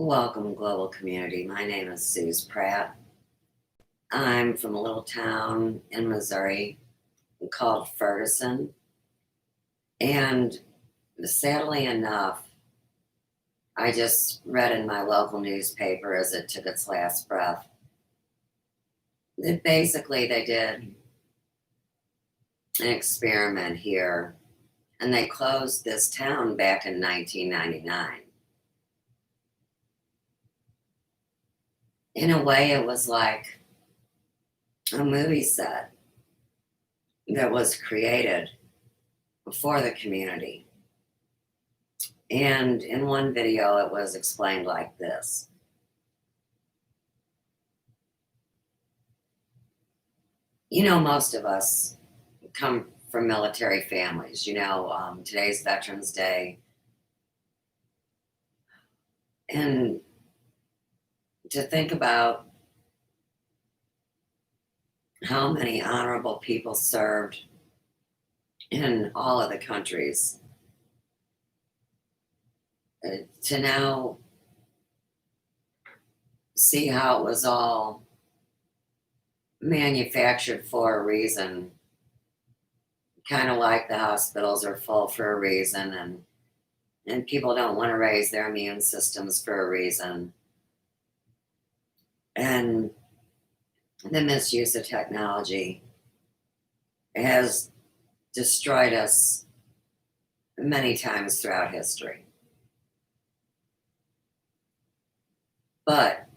Welcome, global community. My name is Suze Pratt. I'm from a little town in Missouri called Ferguson. And sadly enough, I just read in my local newspaper as it took its last breath that basically they did an experiment here and they closed this town back in 1999. In a way, it was like a movie set that was created for the community. And in one video, it was explained like this. You know, most of us come from military families. Today's Veterans Day. And to think about how many honorable people served in all of the countries, to now see how it was all manufactured for a reason, kind of like the hospitals are full for a reason, and people don't want to raise their immune systems for a reason, and the misuse of technology has destroyed us many times throughout history. But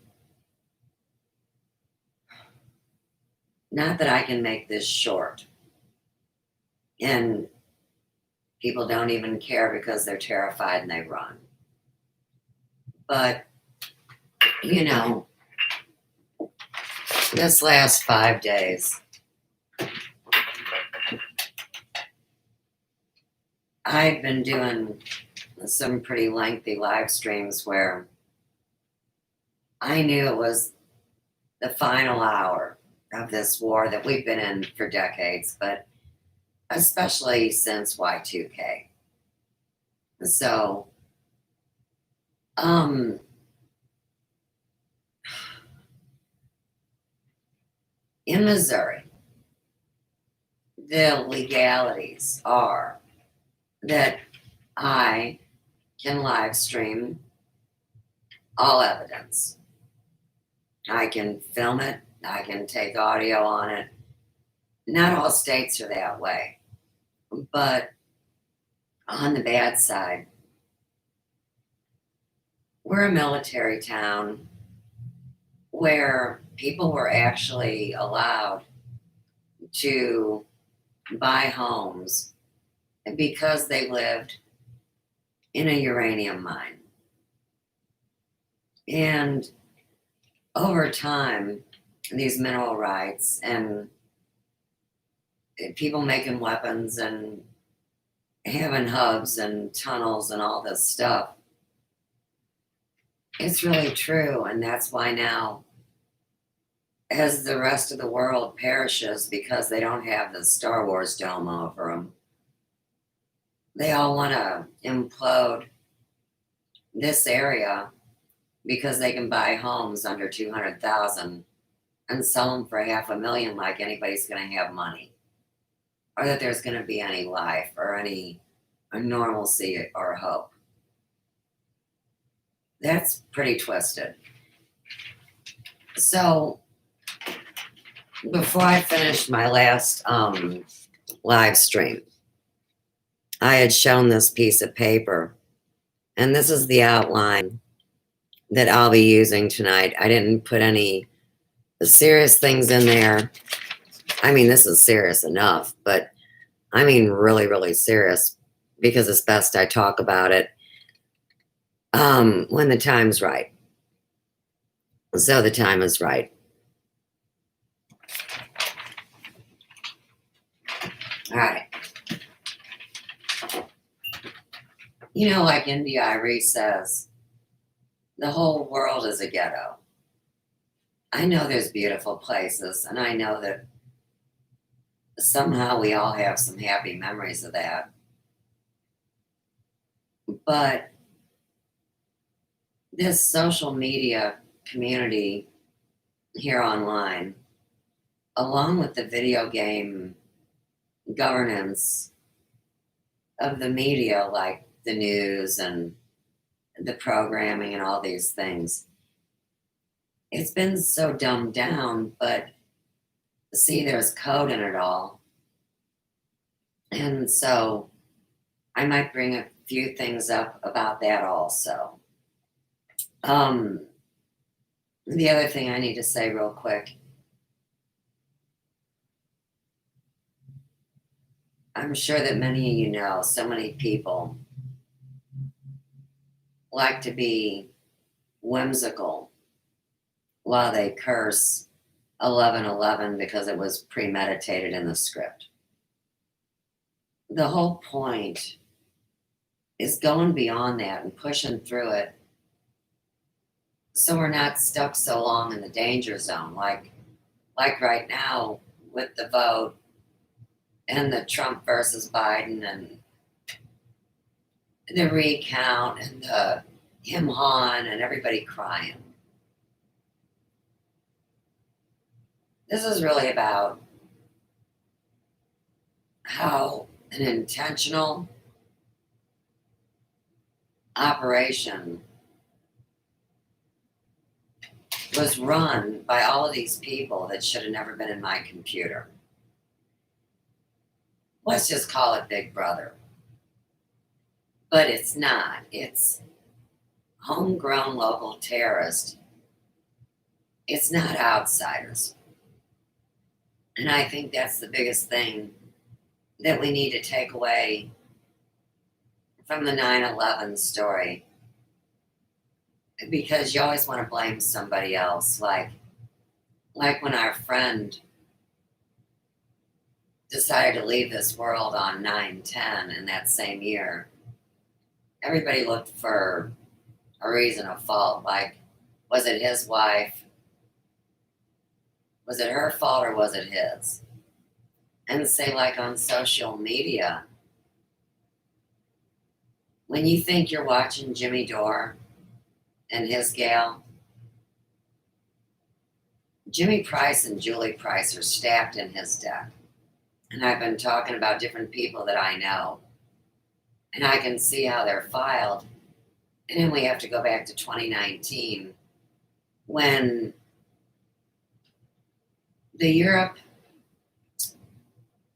not that I can make this short. And people don't even care because they're terrified and they run. But, this last 5 days, I've been doing some pretty lengthy live streams where I knew it was the final hour of this war that we've been in for decades, but especially since Y2K. So, in Missouri, the legalities are that I can live stream all evidence. I can film it. I can take audio on it. Not all states are that way. But on the bad side, we're a military town where people were actually allowed to buy homes because they lived in a uranium mine. And over time, these mineral rights and people making weapons and having hubs and tunnels and all this stuff, it's really true. And that's why now, as the rest of the world perishes because they don't have the Star Wars dome over them, they all want to implode this area because they can buy homes under 200,000 and sell them for $500,000 like anybody's going to have money, or that there's going to be any life or any normalcy or hope. That's pretty twisted. So before I finished my last live stream, I had shown this piece of paper, and this is the outline that I'll be using tonight. I didn't put any serious things in there. I mean, this is serious enough, but I mean really, really serious, because it's best I talk about it when the time's right. So the time is right. All right. Like India Irie says, the whole world is a ghetto. I know there's beautiful places, and I know that somehow we all have some happy memories of that. But this social media community here online, along with the video game governance of the media, like the news and the programming and all these things, it's been so dumbed down. But see, there's code in it all. And so I might bring a few things up about that also. Um, the other thing I need to say real quick, I'm sure that many of you know, so many people like to be whimsical while they curse 1111 because it was premeditated in the script. The whole point is going beyond that and pushing through it so we're not stuck so long in the danger zone, like right now with the vote and the Trump versus Biden and the recount and the him hawing and everybody crying. This is really about how an intentional operation was run by all of these people that should have never been in my computer. Let's just call it Big Brother. But it's not. It's homegrown local terrorists. It's not outsiders. And I think that's the biggest thing that we need to take away from the 9/11 story. Because you always want to blame somebody else. Like when our friend decided to leave this world on 9/10 in that same year, everybody looked for a reason of fault. Like, was it his wife? Was it her fault or was it his? And say, like on social media, when you think you're watching Jimmy Dore and his gal, Jimmy Price and Julie Price are stacked in his deck. And I've been talking about different people that I know. And I can see how they're filed. And then we have to go back to 2019 when the Europe,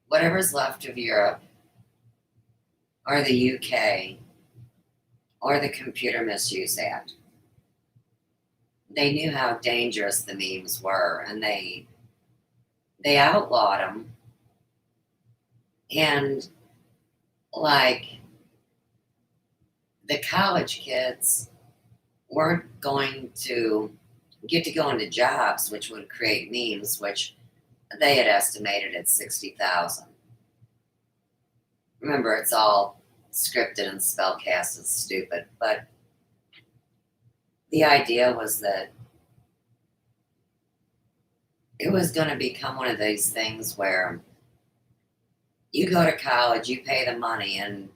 whatever's left of Europe, or the UK, or the Computer Misuse Act, they knew how dangerous the memes were, and they outlawed them. And like the college kids weren't going to get to go into jobs which would create memes, which they had estimated at 60,000. Remember, it's all scripted and spellcast. It's stupid, but the idea was that it was going to become one of these things where you go to college, you pay the money, and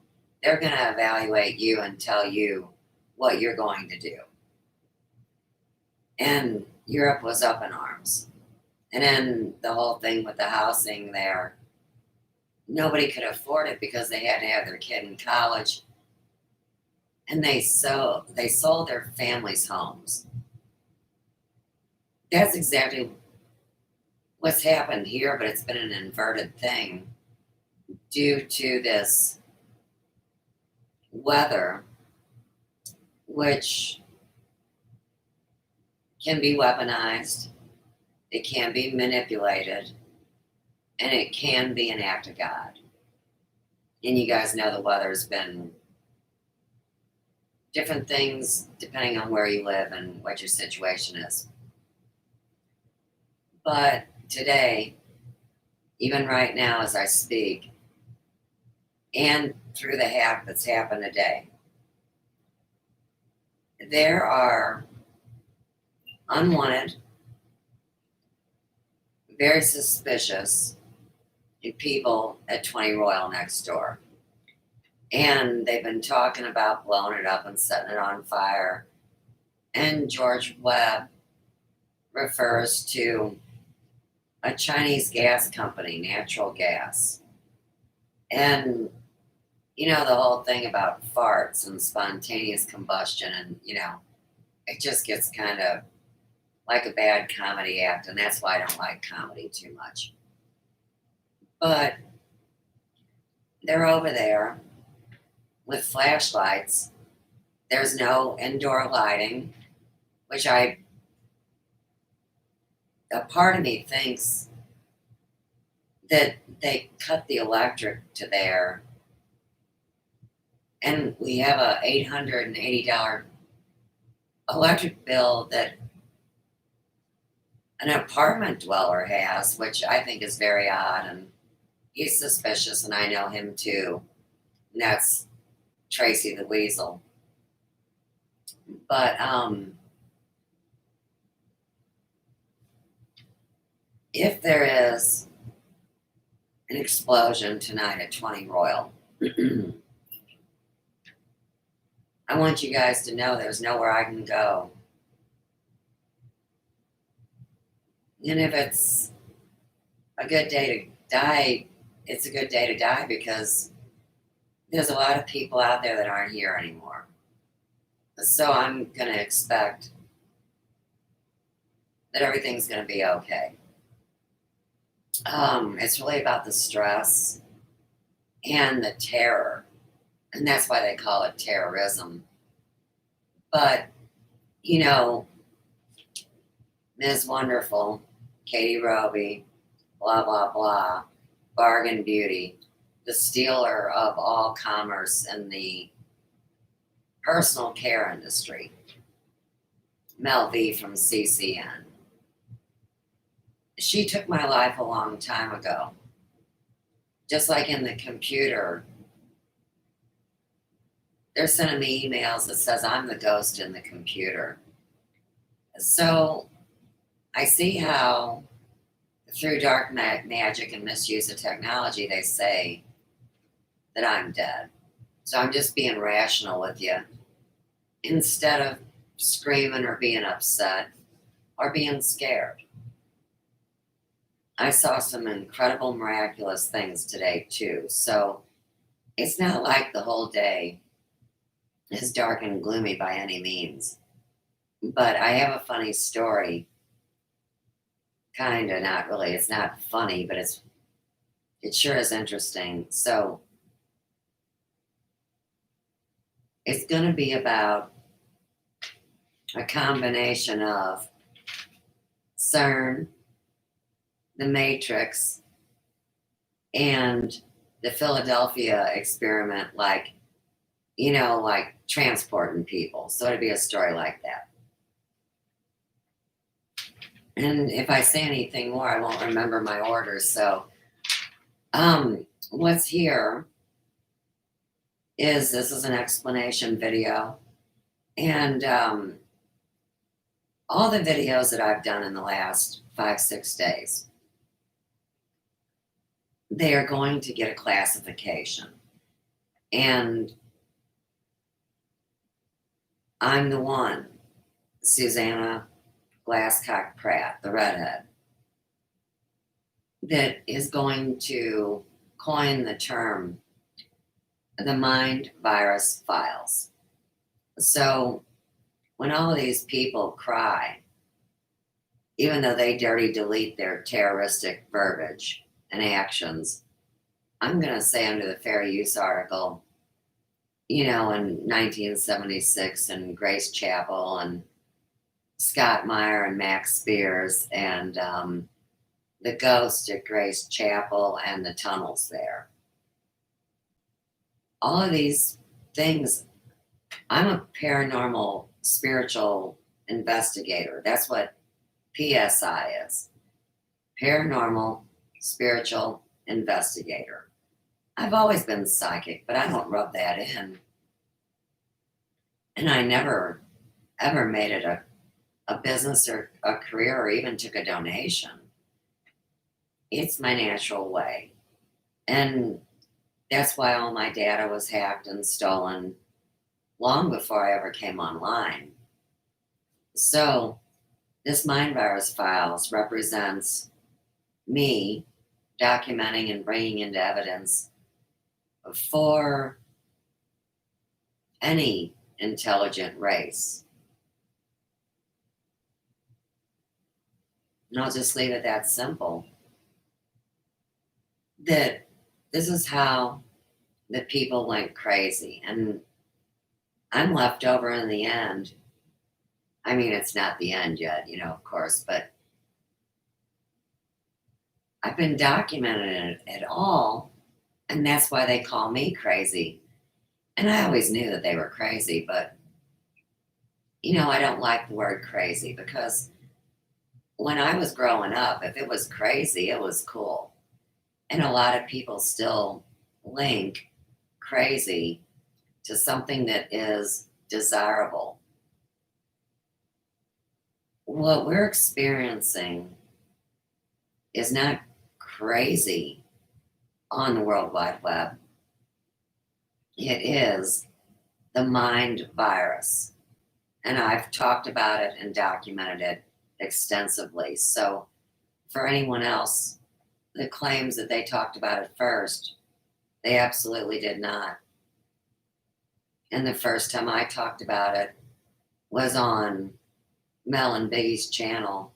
they're going to evaluate you and tell you what you're going to do. And Europe was up in arms. And then the whole thing with the housing there, nobody could afford it because they had to have their kid in college. And they sold their families' homes. That's exactly what's happened here, but it's been an inverted thing due to this weather, which can be weaponized, it can be manipulated, and it can be an act of God. And you guys know the weather's been different things depending on where you live and what your situation is. But today, even right now as I speak, and through the hack that's happened today, there are unwanted, very suspicious people at 20 Royal next door. And they've been talking about blowing it up and setting it on fire. And George Webb refers to a Chinese gas company, natural gas. And, the whole thing about farts and spontaneous combustion, and, it just gets kind of like a bad comedy act. And that's why I don't like comedy too much. But they're over there with flashlights. There's no indoor lighting, which a part of me thinks that they cut the electric to there, and we have a $880 electric bill that an apartment dweller has, which I think is very odd, and he's suspicious, and I know him too. And that's Tracy the Weasel. But if there is an explosion tonight at 20 Royal, I want you guys to know there's nowhere I can go. And if it's a good day to die, it's a good day to die, because there's a lot of people out there that aren't here anymore. So I'm going to expect that everything's going to be okay. It's really about the stress and the terror. And that's why they call it terrorism. But, Ms. Wonderful, Katie Roby, blah, blah, blah, Bargain Beauty, the stealer of all commerce in the personal care industry, Mel V from CCN. She took my life a long time ago. Just like in the computer, they're sending me emails that says I'm the ghost in the computer. So I see how through dark magic and misuse of technology, they say that I'm dead. So I'm just being rational with you, instead of screaming or being upset or being scared. I saw some incredible, miraculous things today too. So it's not like the whole day is dark and gloomy by any means. But I have a funny story. Kind of, not really. It's not funny, but it sure is interesting. So it's going to be about a combination of CERN, the Matrix, and the Philadelphia experiment, like transporting people. So it'd be a story like that. And if I say anything more, I won't remember my orders. So what's here is, this is an explanation video. And all the videos that I've done in the last 5-6 days, they are going to get a classification. And I'm the one, Suzanna Glasscock Pratt, the redhead, that is going to coin the term the mind virus files. So when all of these people cry, even though they dirty delete their terroristic verbiage and actions, I'm going to say under the fair use article, in 1976, and Grace Chapel and Scott Meyer and Max Spears and the ghost at Grace Chapel and the tunnels there. All of these things, I'm a paranormal spiritual investigator. That's what P.S.I. is. Paranormal spiritual investigator. I've always been psychic, but I don't rub that in. And I never, ever made it a business or a career or even took a donation. It's my natural way. And that's why all my data was hacked and stolen long before I ever came online. So this mind virus files represents me documenting and bringing into evidence for any intelligent race. And I'll just leave it that simple. That this is how the people went crazy. And I'm left over in the end. I mean, it's not the end yet, of course, but I've been documenting it all. And that's why they call me crazy. And I always knew that they were crazy, but, I don't like the word crazy because when I was growing up, if it was crazy, it was cool. And a lot of people still link crazy to something that is desirable. What we're experiencing is not crazy on the World Wide Web. It is the mind virus. And I've talked about it and documented it extensively. So for anyone else that claims that they talked about it first, they absolutely did not. And the first time I talked about it was on Mel and Biggie's channel,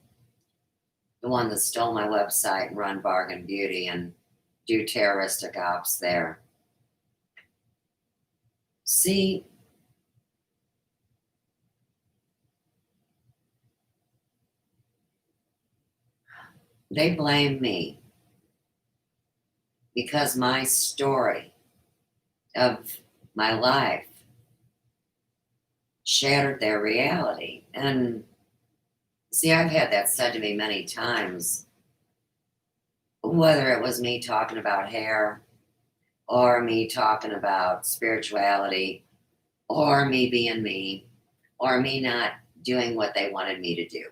the one that stole my website and run Bargain Beauty and do terroristic ops there. See, they blame me because my story of my life shattered their reality. And see, I've had that said to me many times, whether it was me talking about hair or me talking about spirituality or me being me or me not doing what they wanted me to do.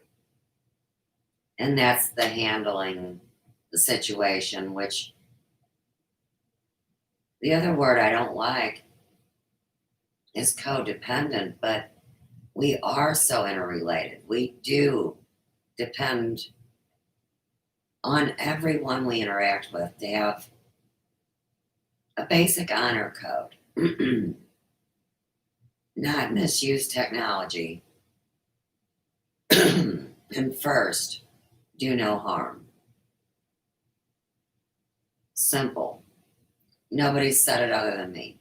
And that's the handling the situation, which the other word I don't like is codependent, but we are so interrelated. We do depend on everyone we interact with to have a basic honor code, not misuse technology, and first, do no harm. Simple. Nobody said it other than me.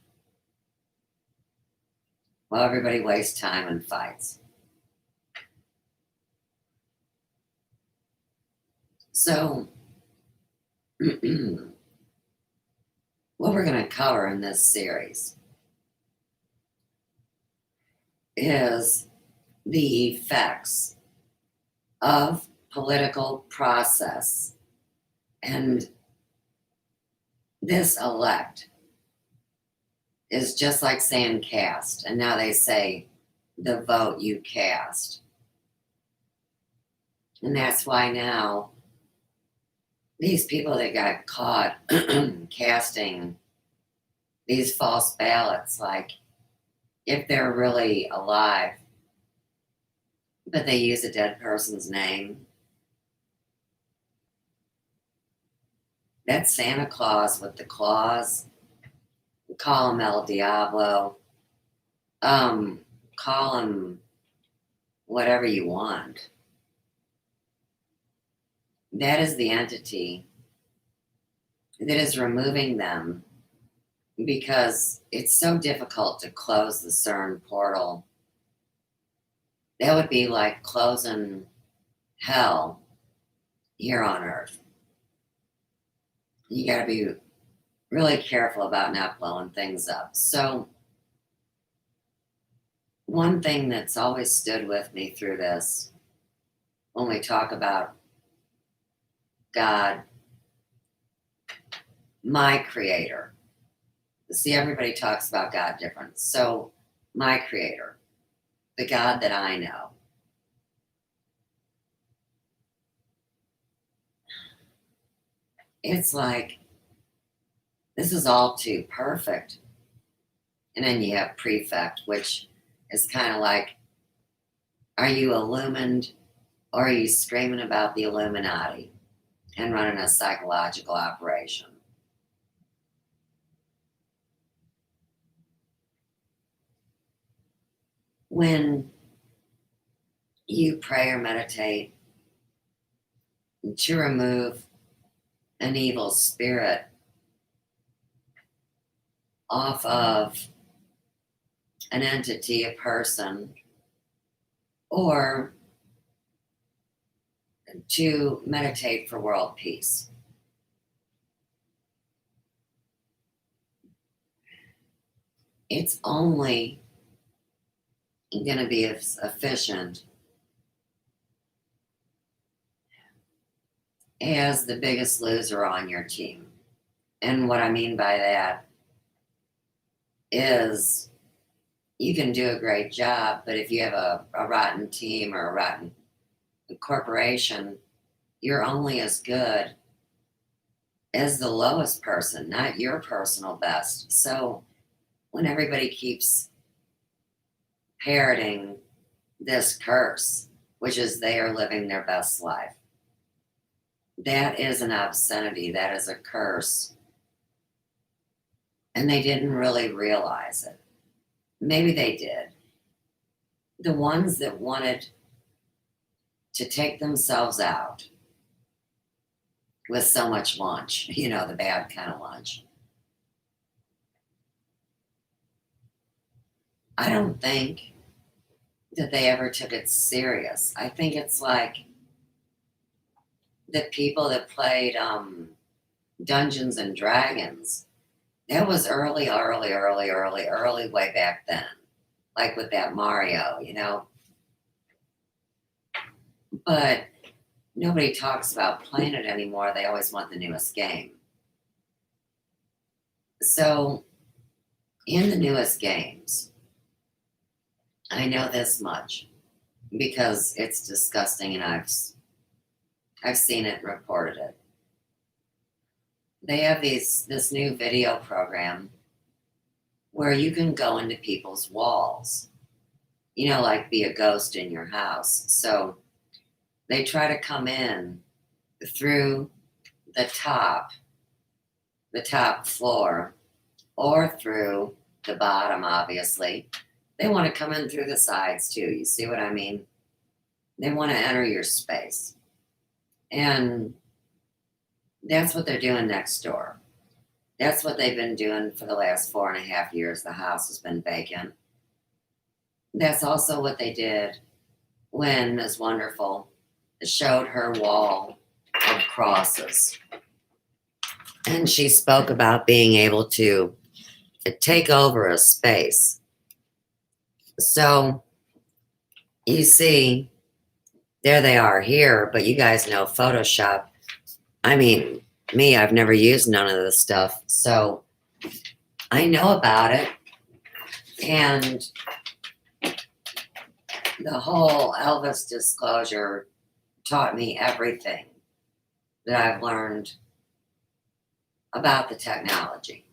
Well, everybody wastes time and fights. So, what we're going to cover in this series is the effects of political process and this elect is just like saying cast, and now they say the vote you cast. And that's why now these people that got caught casting these false ballots, like if they're really alive, but they use a dead person's name, that's Santa Claus with the claws. Call him El Diablo. Call him whatever you want. That is the entity that is removing them because it's so difficult to close the CERN portal. That would be like closing hell here on Earth. You got to be really careful about not blowing things up. So, one thing that's always stood with me through this, when we talk about God, my creator. See, everybody talks about God different. So, my creator, the God that I know, it's like, this is all too perfect. And then you have prefect, which is kind of like Are you illumined, or are you screaming about the Illuminati and running a psychological operation? When you pray or meditate to remove an evil spirit off of an entity, a person, or to meditate for world peace, it's only going to be as efficient as the biggest loser on your team. And what I mean by that is you can do a great job, but if you have a rotten team or a rotten corporation, you're only as good as the lowest person, not your personal best. So when everybody keeps parroting this curse, which is they are living their best life, that is an obscenity, that is a curse. And they didn't really realize it. Maybe they did. The ones that wanted to take themselves out with so much lunch, you know, the bad kind of lunch. I don't think that they ever took it serious. I think it's like the people that played Dungeons and Dragons. That was early, way back then. Like with that Mario, you know. But nobody talks about playing it anymore. They always want the newest game. So, in the newest games, I know this much because it's disgusting, and I've seen it and reported it. They have this new video program where you can go into people's walls, you know, like be a ghost in your house. So they try to come in through the top floor, or through the bottom, obviously. They want to come in through the sides too. You see what I mean? They want to enter your space. And that's what they're doing next door. That's what they've been doing for the last 4.5 years. The house has been vacant. That's also what they did when Ms. Wonderful showed her wall of crosses. And she spoke about being able to take over a space. So, you see, there they are here, but you guys know Photoshop. I mean, me, I've never used none of this stuff, so I know about it. And the whole Elvis disclosure taught me everything that I've learned about the technology.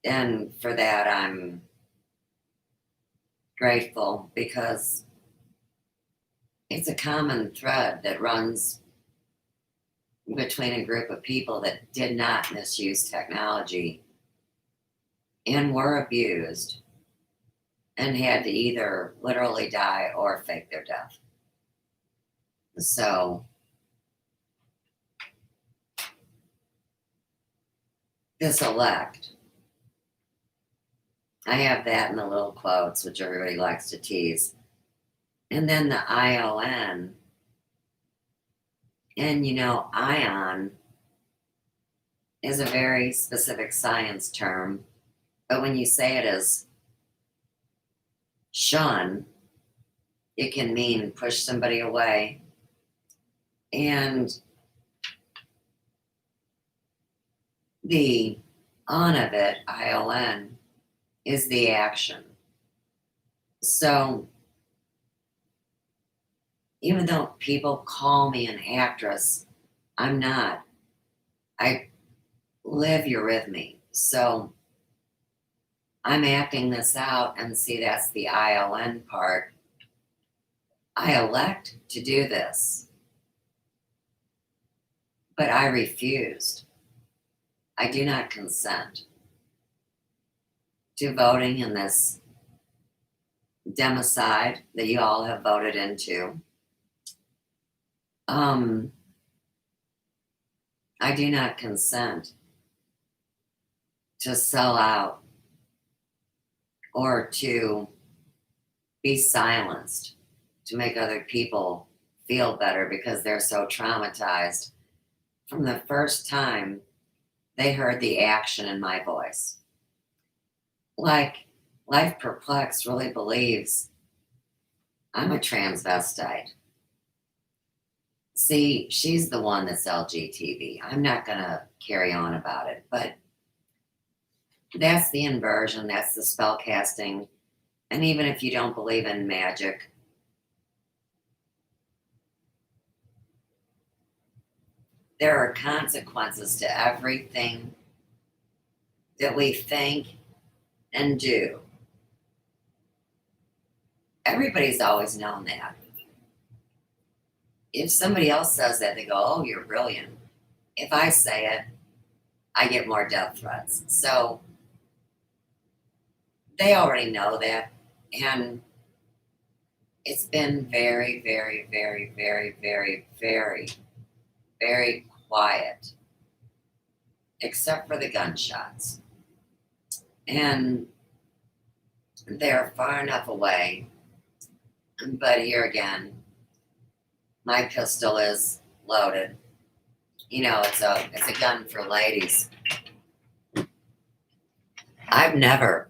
And for that, I'm grateful, because it's a common thread that runs between a group of people that did not misuse technology and were abused and had to either literally die or fake their death. So this elect, I have that in the little quotes, which everybody likes to tease. And then the ION, and you know, ion is a very specific science term, but when you say it as shun, it can mean push somebody away. And the on of it, ION, is the action. So even though people call me an actress, I'm not. I live eurythmy. So I'm acting this out, and see, that's the ION part. I elect to do this, but I refused. I do not consent to voting in this democide that you all have voted into. I do not consent to sell out or to be silenced to make other people feel better because they're so traumatized from the first time they heard the action in my voice. Like, Life Perplexed really believes I'm a transvestite. See, she's the one that's LGTB. I'm not going to carry on about it, but that's the inversion, that's the spell casting. And even if you don't believe in magic, there are consequences to everything that we think and do. Everybody's always known that. If somebody else says that, they go, oh, you're brilliant. If I say it, I get more death threats. So they already know that. And it's been very, very, very, very, very, very, very quiet, except for the gunshots. And they're far enough away. But here again, my pistol is loaded. You know, it's a gun for ladies. I've never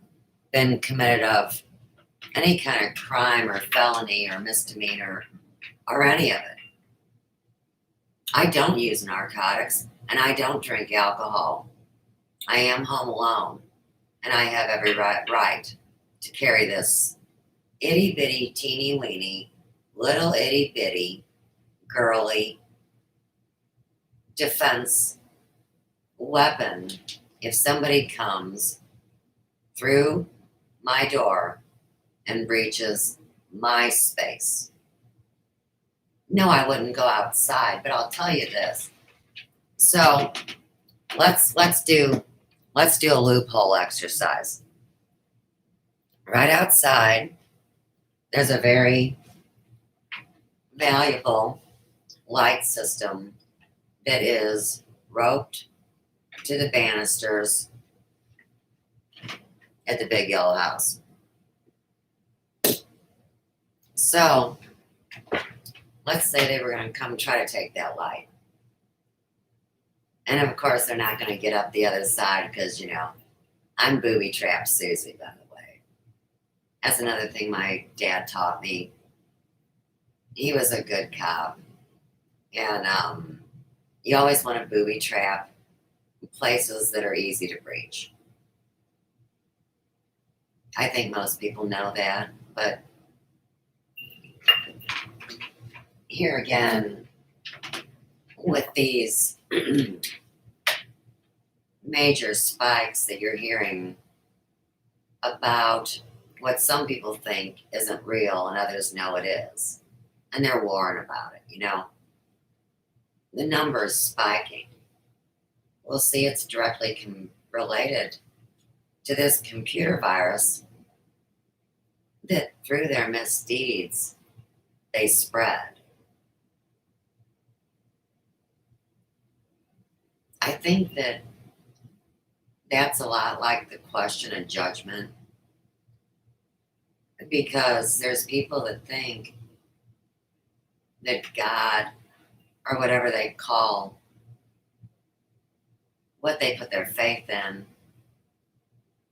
been committed of any kind of crime or felony or misdemeanor or any of it. I don't use narcotics and I don't drink alcohol. I am home alone and I have every right to carry this itty bitty, teeny weeny, little itty bitty, girly defense weapon if somebody comes through my door and breaches my space. No, I wouldn't go outside, but I'll tell you this. So let's do a loophole exercise. Right outside, there's a very valuable light system that is roped to the banisters at the big yellow house. So let's say they were going to come try to take that light. And of course, they're not going to get up the other side because, you know, I'm booby trapped Susie, by the way. That's another thing my dad taught me. He was a good cop. And you always want to booby trap places that are easy to breach. I think most people know that, but here again, with these major spikes that you're hearing about what some people think isn't real and others know it is, and they're warring about it, you know, the numbers spiking. We'll see it's directly related to this computer virus that through their misdeeds, they spread. I think that that's a lot like the question of judgment, because there's people that think that God, or whatever they call what they put their faith in,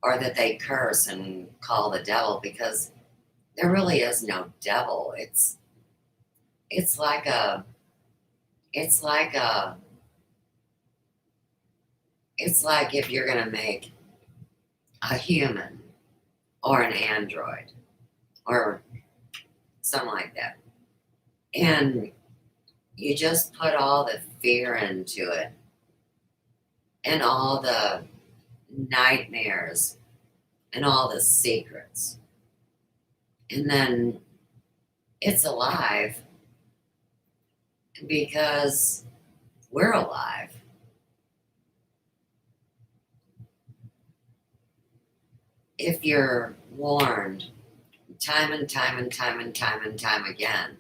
or that they curse and call the devil, because there really is no devil. It's like if you're going to make a human or an android or something like that, and you just put all the fear into it and all the nightmares and all the secrets, and then it's alive because we're alive. If you're warned time and time and time and time and time again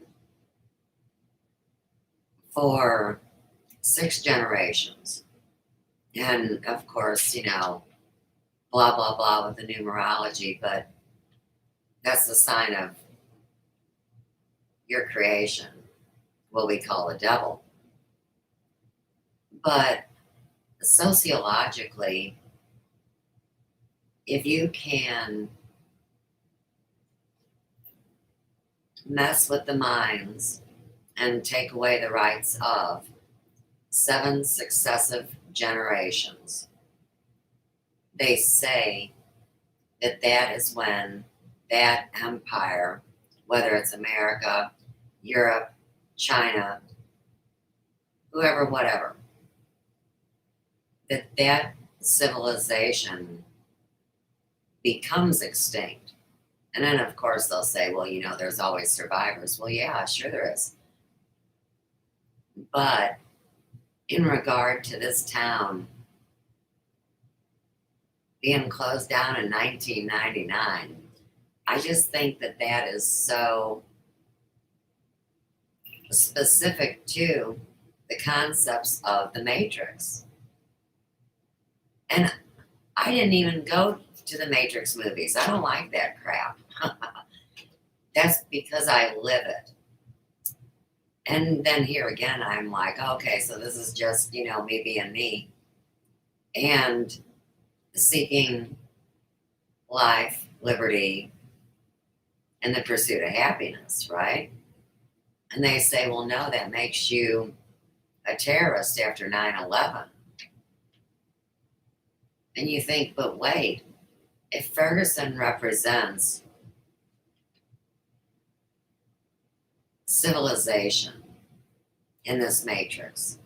for 6 generations, and of course, blah, blah, blah with the numerology, but that's the sign of your creation, what we call the devil. But sociologically, if you can mess with the minds and take away the rights of 7 successive generations, they say that that is when that empire, whether it's America, Europe, China, whoever, whatever, that civilization becomes extinct. And then, of course, they'll say, well, there's always survivors. Well, yeah, sure there is. But in regard to this town being closed down in 1999, I just think that is so specific to the concepts of the Matrix. And I didn't even go to the Matrix movies. I don't like that crap. That's because I live it. And then here again, I'm like, okay, so this is just, me being me and seeking life, liberty, and the pursuit of happiness, right? And they say, well, no, that makes you a terrorist after 9/11. And you think, but wait, if Ferguson represents civilization in this matrix,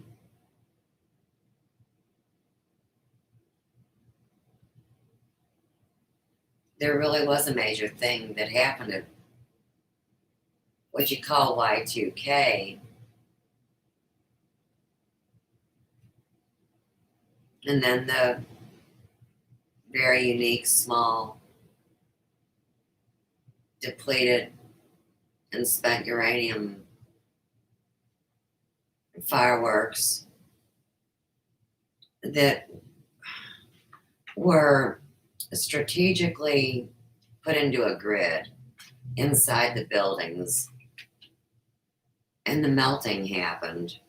there really was a major thing that happened at what you call Y2K, and then the very unique, small, depleted, and spent uranium fireworks that were strategically put into a grid inside the buildings, and the melting happened.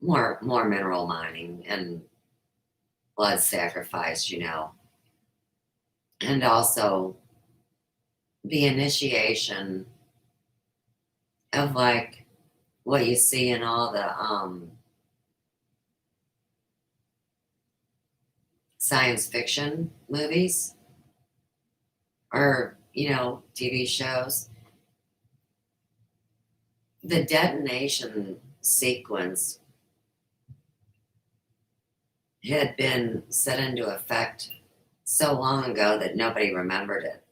More mineral mining and blood sacrifice, and also the initiation of like what you see in all the science fiction movies or TV shows. The detonation sequence had been set into effect so long ago that nobody remembered it.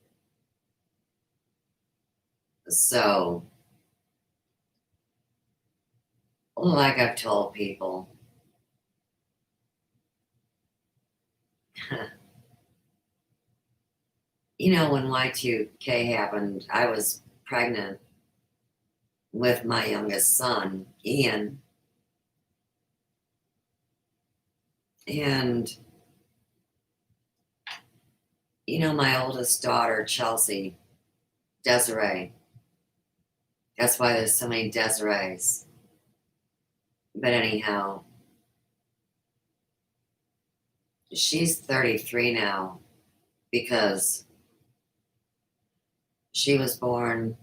So, like I've told people, when Y2K happened, I was pregnant with my youngest son, Ian, and my oldest daughter, Chelsea, Desiree. That's why there's so many Desirees. But anyhow, she's 33 now because she was born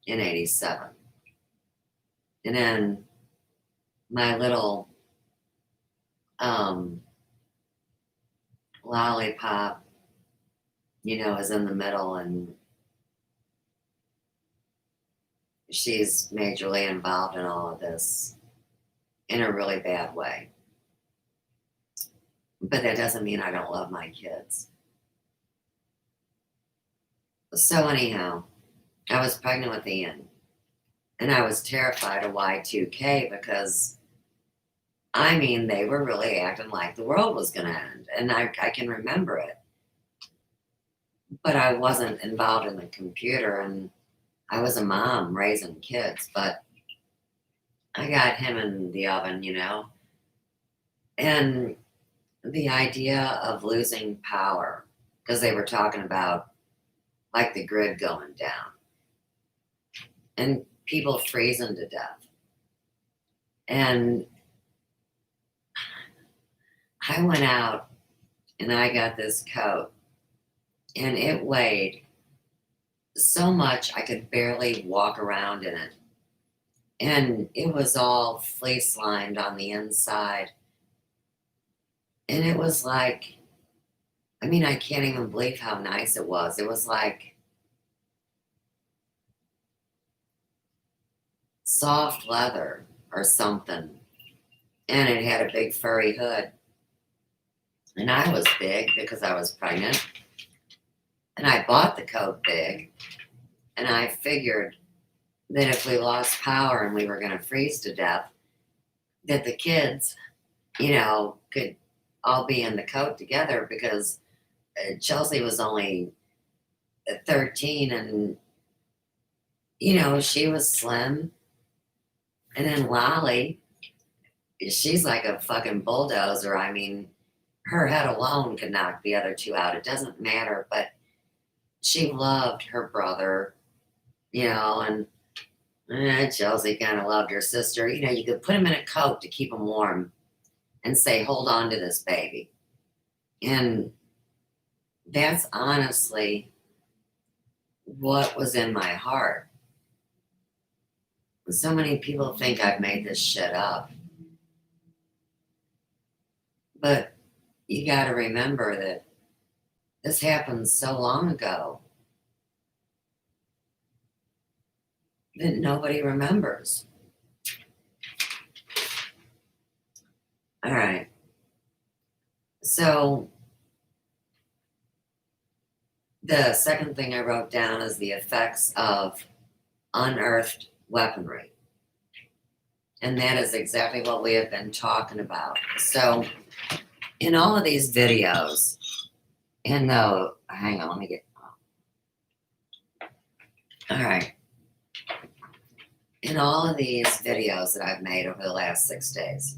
in 87. And then my little lollipop, is in the middle, and she's majorly involved in all of this in a really bad way. But that doesn't mean I don't love my kids. So anyhow, I was pregnant with Ian. And I was terrified of Y2K because, I mean, they were really acting like the world was going to end. And I can remember it. But I wasn't involved in the computer, and I was a mom raising kids. But I got him in the oven, you know? And the idea of losing power, because they were talking about like the grid going down and people freezing to death. And I went out and I got this coat, and it weighed so much I could barely walk around in it. And it was all fleece lined on the inside. And it was like, I mean, I can't even believe how nice it was. It was like soft leather or something. And it had a big furry hood. And I was big because I was pregnant. And I bought the coat big. And I figured that if we lost power and we were going to freeze to death, that the kids, you know, could all be in the coat together, because Chelsea was only 13, and, you know, she was slim. And then Lolly, she's like a fucking bulldozer. I mean, her head alone could knock the other two out. It doesn't matter, but she loved her brother, you know, and Chelsea kind of loved her sister. You know, you could put them in a coat to keep them warm and say, hold on to this baby. And that's honestly what was in my heart. So many people think I've made this shit up. But you got to remember that this happened so long ago that nobody remembers. All right. So the second thing I wrote down is the effects of unearthed weaponry. And that is exactly what we have been talking about. So in all of these videos, hang on, let me get, all right. In all of these videos that I've made over the last 6 days,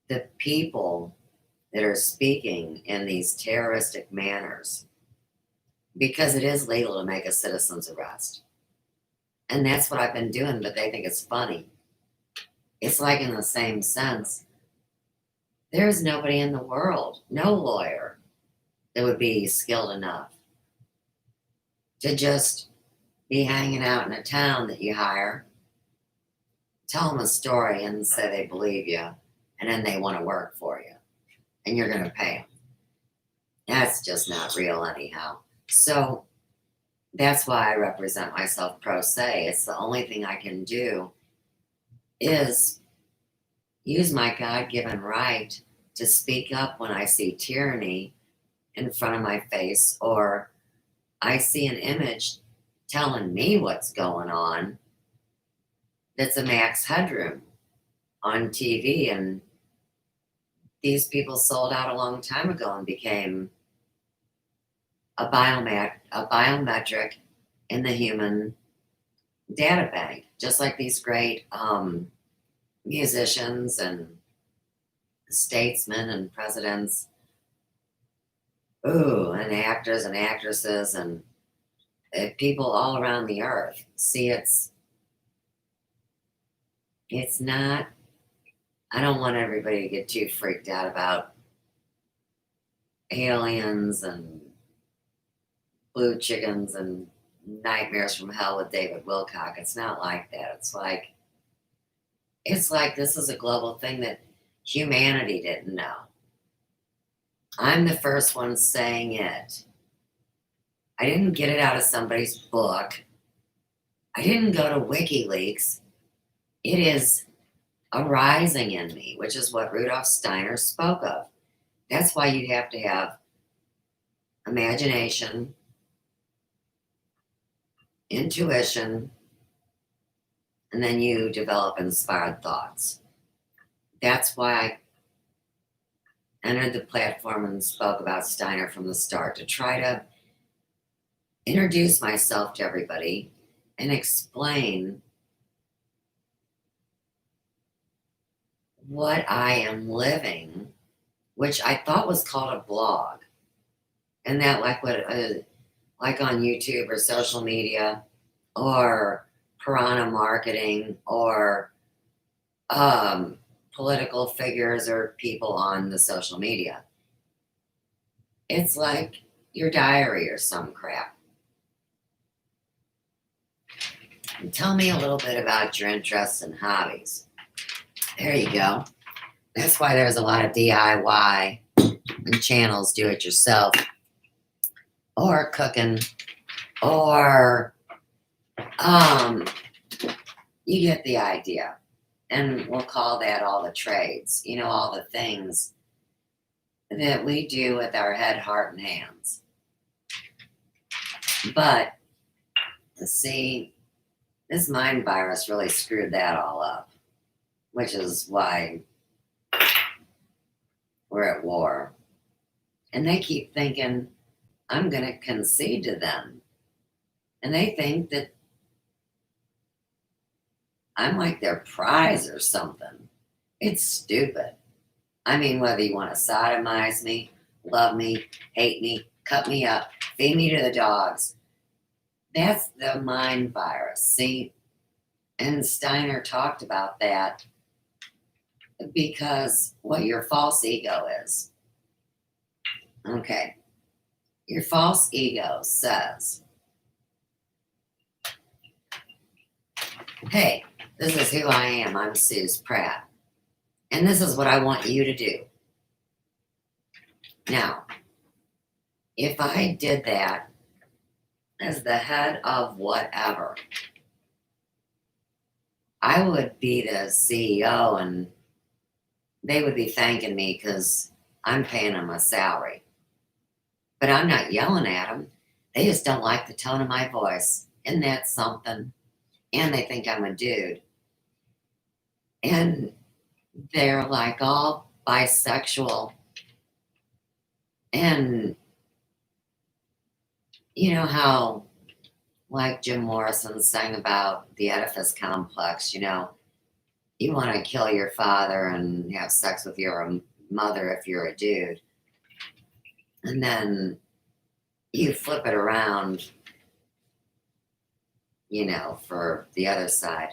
the people that are speaking in these terroristic manners, because it is legal to make a citizen's arrest. And that's what I've been doing, but they think it's funny. It's like, in the same sense, there's nobody in the world, no lawyer, that would be skilled enough to just be hanging out in a town that you hire, tell them a story and say they believe you, and then they want to work for you, and you're going to pay them. That's just not real anyhow. So that's why I represent myself pro se. It's the only thing I can do is use my God-given right to speak up when I see tyranny in front of my face, or I see an image telling me what's going on that's a max headroom on TV. And these people sold out a long time ago and became a biometric in the human data bank, just like these great musicians and statesmen and presidents, and actors and actresses and people all around the earth. See, it's not, I don't want everybody to get too freaked out about aliens and blue chickens and nightmares from hell with David Wilcock. It's not like that. It's like this is a global thing that humanity didn't know. I'm the first one saying it. I didn't get it out of somebody's book. I didn't go to WikiLeaks. It is arising in me, which is what Rudolf Steiner spoke of. That's why you have to have imagination, intuition, and then you develop inspired thoughts. That's why I entered the platform and spoke about Steiner from the start, to try to introduce myself to everybody and explain what I am living, which I thought was called a blog. And that like on YouTube or social media or piranha marketing or political figures or people on the social media. It's like your diary or some crap. And tell me a little bit about your interests and hobbies. There you go. That's why there's a lot of DIY and channels, do it yourself, or cooking, or you get the idea. And we'll call that all the trades, all the things that we do with our head, heart, and hands. But, see, this mind virus really screwed that all up, which is why we're at war. And they keep thinking, I'm going to concede to them. And they think that I'm like their prize or something. It's stupid. I mean, whether you want to sodomize me, love me, hate me, cut me up, feed me to the dogs, that's the mind virus. See? And Steiner talked about that because what your false ego is. Okay. Your false ego says, hey, this is who I am. I'm Suze Pratt. And this is what I want you to do. Now, if I did that as the head of whatever, I would be the CEO and they would be thanking me because I'm paying them a salary. But I'm not yelling at them. They just don't like the tone of my voice. Isn't that something? And they think I'm a dude. And they're like all bisexual. And you know how, like Jim Morrison sang about the Oedipus complex, you want to kill your father and have sex with your mother if you're a dude. And then you flip it around, for the other side.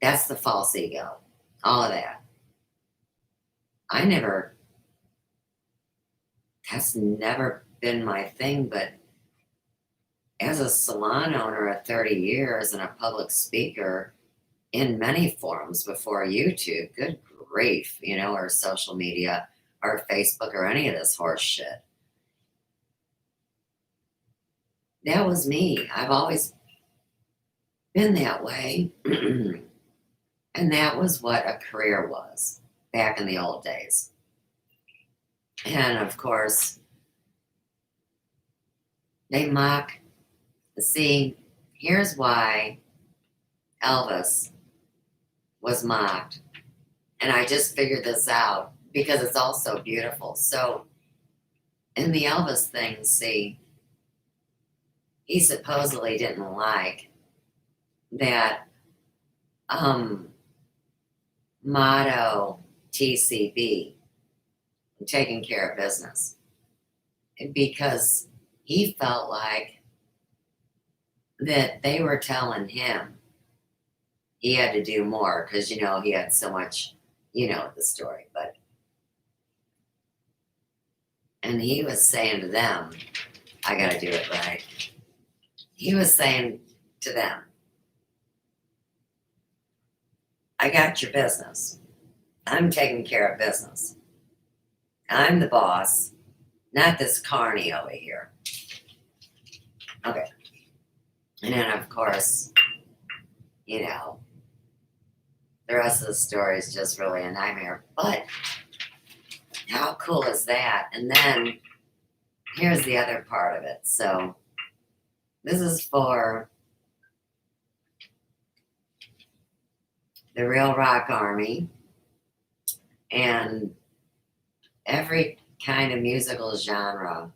That's the false ego. All of that. That's never been my thing, but as a salon owner of 30 years and a public speaker in many forums before YouTube, good grief, or social media or Facebook or any of this horse shit. That was me. I've always been that way. And that was what a career was back in the old days. And of course, they mock. See, here's why Elvis was mocked. And I just figured this out because it's all so beautiful. So in the Elvis thing, see, he supposedly didn't like that motto TCB, taking care of business, because he felt like that they were telling him he had to do more because, he had so much, the story. And he was saying to them, I got to do it right. He was saying to them, I got your business. I'm taking care of business. I'm the boss, not this carny over here. Okay. And then, of course, the rest of the story is just really a nightmare. But how cool is that? And then here's the other part of it. So this is for the Real Rock Army and every kind of musical genre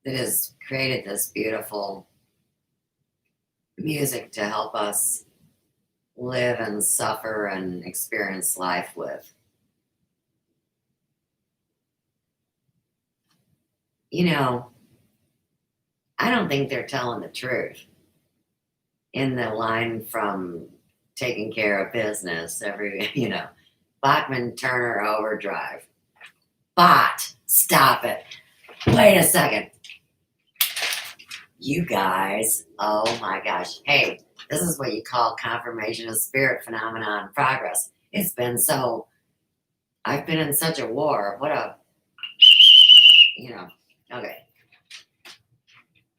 that has created this beautiful music to help us live and suffer and experience life with. You know, I don't think they're telling the truth in the line from Taking Care of Business, Bachman Turner Overdrive. Bot, stop it. Wait a second. You guys, oh my gosh. Hey, this is what you call confirmation of spirit phenomenon progress. I've been in such a war. Okay.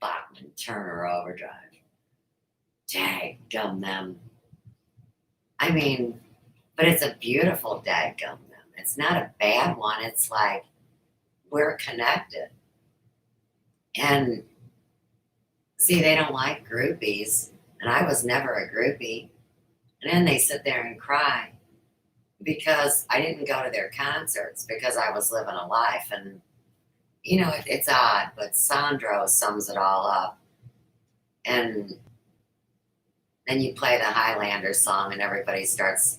Bachman Turner Overdrive. Daggum them. I mean, but it's a beautiful daggum them. It's not a bad one. It's like we're connected. And see, they don't like groupies. And I was never a groupie. And then they sit there and cry because I didn't go to their concerts because I was living a life. And, it's odd, but Sandro sums it all up. And then you play the Highlander song and everybody starts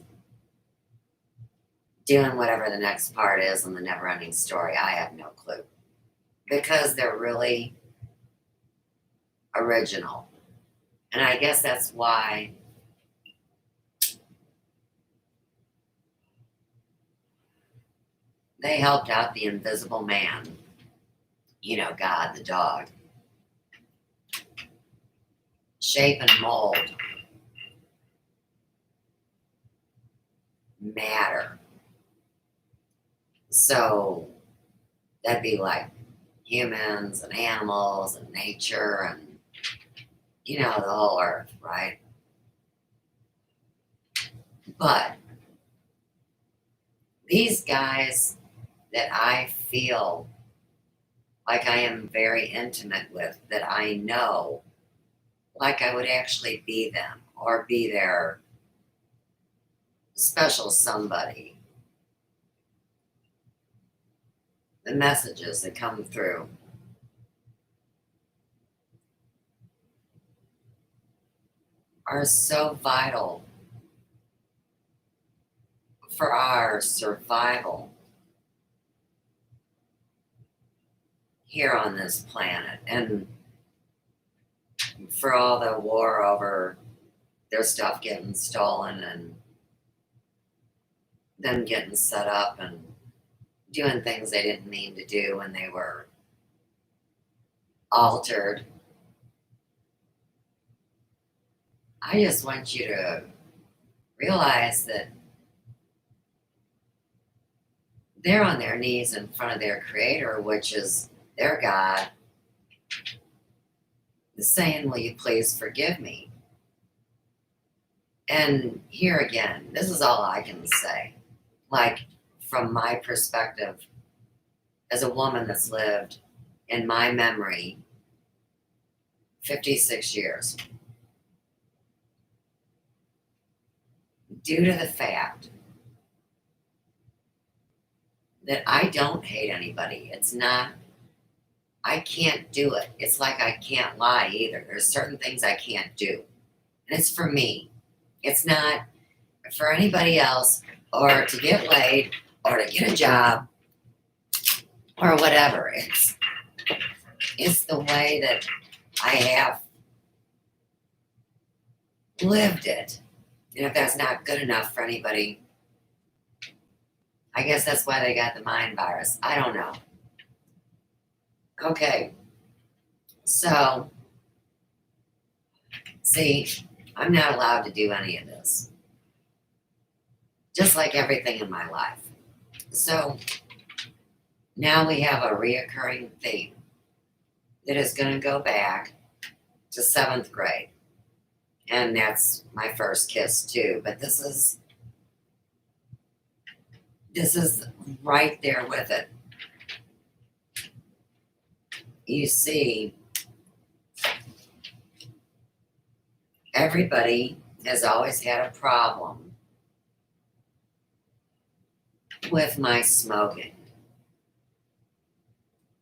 doing whatever the next part is in the never ending story. I have no clue because they're really original. And I guess that's why they helped out the Invisible Man, God, the dog. Shape and mold matter. So that'd be like humans and animals and nature and, the whole earth, right? But these guys that I feel like I am very intimate with, that I know, like I would actually be them or be their special somebody. The messages that come through are so vital for our survival here on this planet and for all the war over their stuff getting stolen and them getting set up and doing things they didn't mean to do when they were altered. I just want you to realize that they're on their knees in front of their creator, which is their God, saying, will you please forgive me? And here again, this is all I can say. Like, from my perspective, as a woman that's lived in my memory 56 years, due to the fact that I don't hate anybody. It's not, I can't do it. It's like I can't lie either. There's certain things I can't do. And it's for me. It's not for anybody else or to get laid or to get a job or whatever. It's the way that I have lived it. And if that's not good enough for anybody, I guess that's why they got the mind virus. I don't know. Okay. So, see, I'm not allowed to do any of this. Just like everything in my life. So, now we have a reoccurring theme that is going to go back to 7th grade. And that's my first kiss too. But this is right there with it. you see, everybody has always had a problem with my smoking.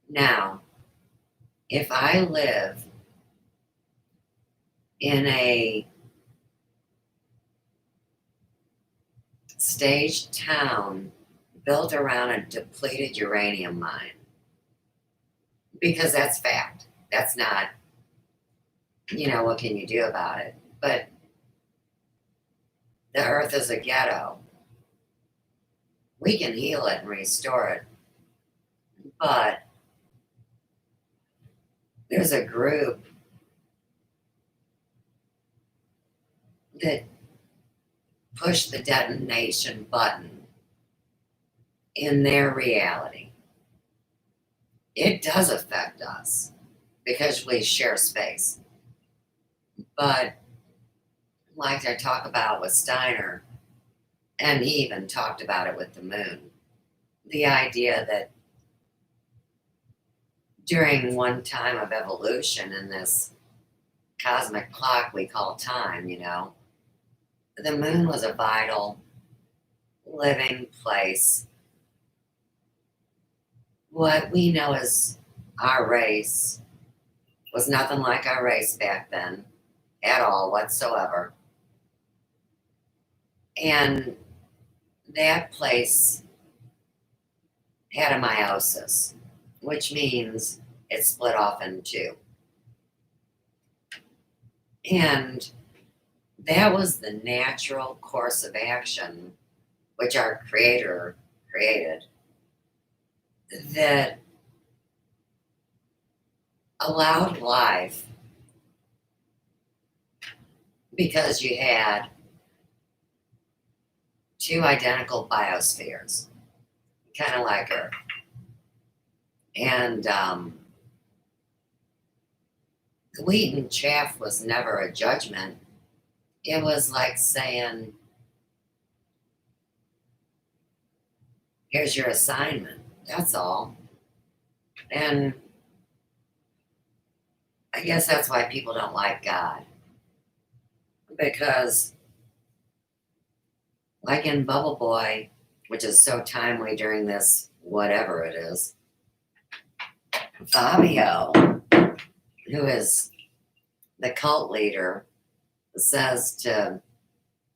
Now, if I live in a staged town built around a depleted uranium mine, because that's fact. That's not, what can you do about it? But the earth is a ghetto. We can heal it and restore it. But there's a group that pushed the detonation button in their reality. It does affect us because we share space. But like I talk about with Steiner, and he even talked about it with the moon, the idea that during one time of evolution in this cosmic clock we call time, the moon was a vital, living place. What we know as our race was nothing like our race back then at all whatsoever. And that place had a meiosis, which means it split off in two. And that was the natural course of action which our Creator created that allowed life, because you had two identical biospheres, kind of like Earth. And the wheat and chaff was never a judgment. It was like saying, here's your assignment. That's all. And I guess that's why people don't like God. Because, like in Bubble Boy, which is so timely during this whatever it is, Fabio, who is the cult leader, says to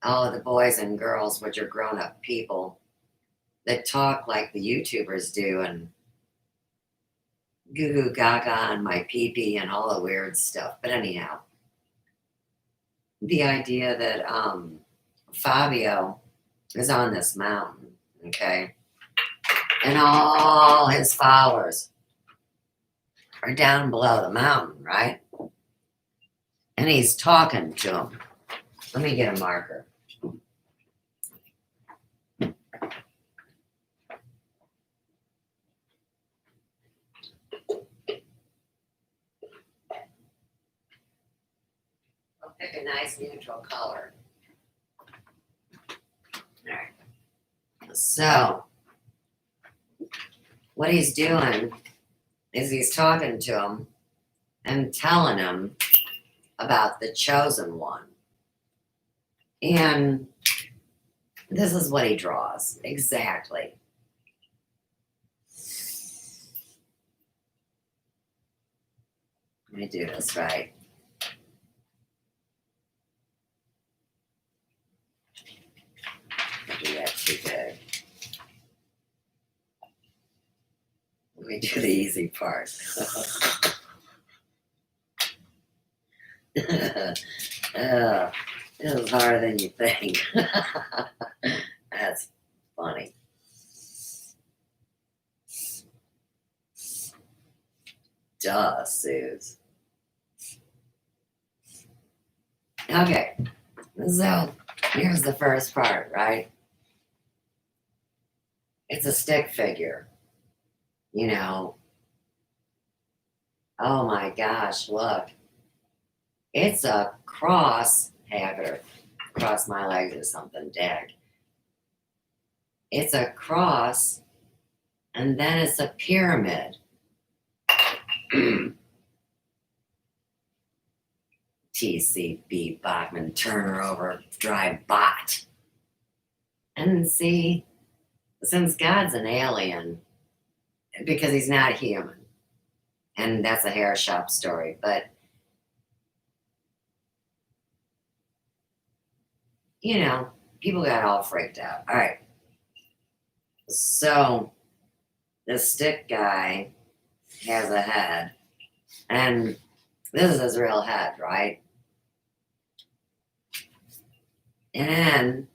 all of the boys and girls, which are grown-up people, that talk like the YouTubers do and goo goo gaga and my pee-pee and all the weird stuff. But anyhow, the idea that Fabio is on this mountain, okay? And all his followers are down below the mountain, right? And he's talking to them. Let me get a marker. I'll pick a nice neutral color. All right. So, what he's doing is he's talking to him and telling him about the chosen one. And this is what he draws exactly. Let me do this right. Don't do that too good. Let me do the easy part. It was harder than you think. That's funny. Duh, Suze. Okay, so here's the first part, right? It's a stick figure. Oh my gosh, look. It's a cross. Hey, I better cross my legs or something, dag. It's a cross, and then it's a pyramid. TCB Bachman Turner Overdrive Bot. And see, since God's an alien, because he's not human, and that's a hair shop story, but you know, people got all freaked out. All right. So the stick guy has a head, and this is his real head, right? And then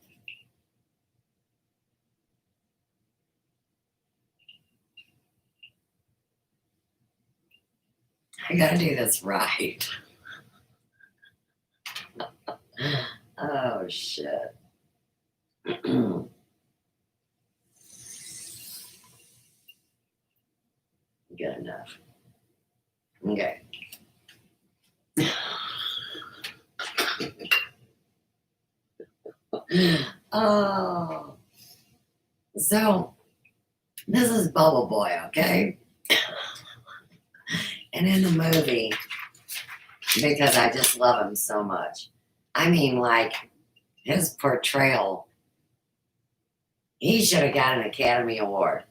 I gotta do this right. Oh shit. Good enough. Okay. Oh. So this is Bubble Boy, okay? And in the movie, because I just love him so much. I mean, like, his portrayal, he should have got an Academy Award.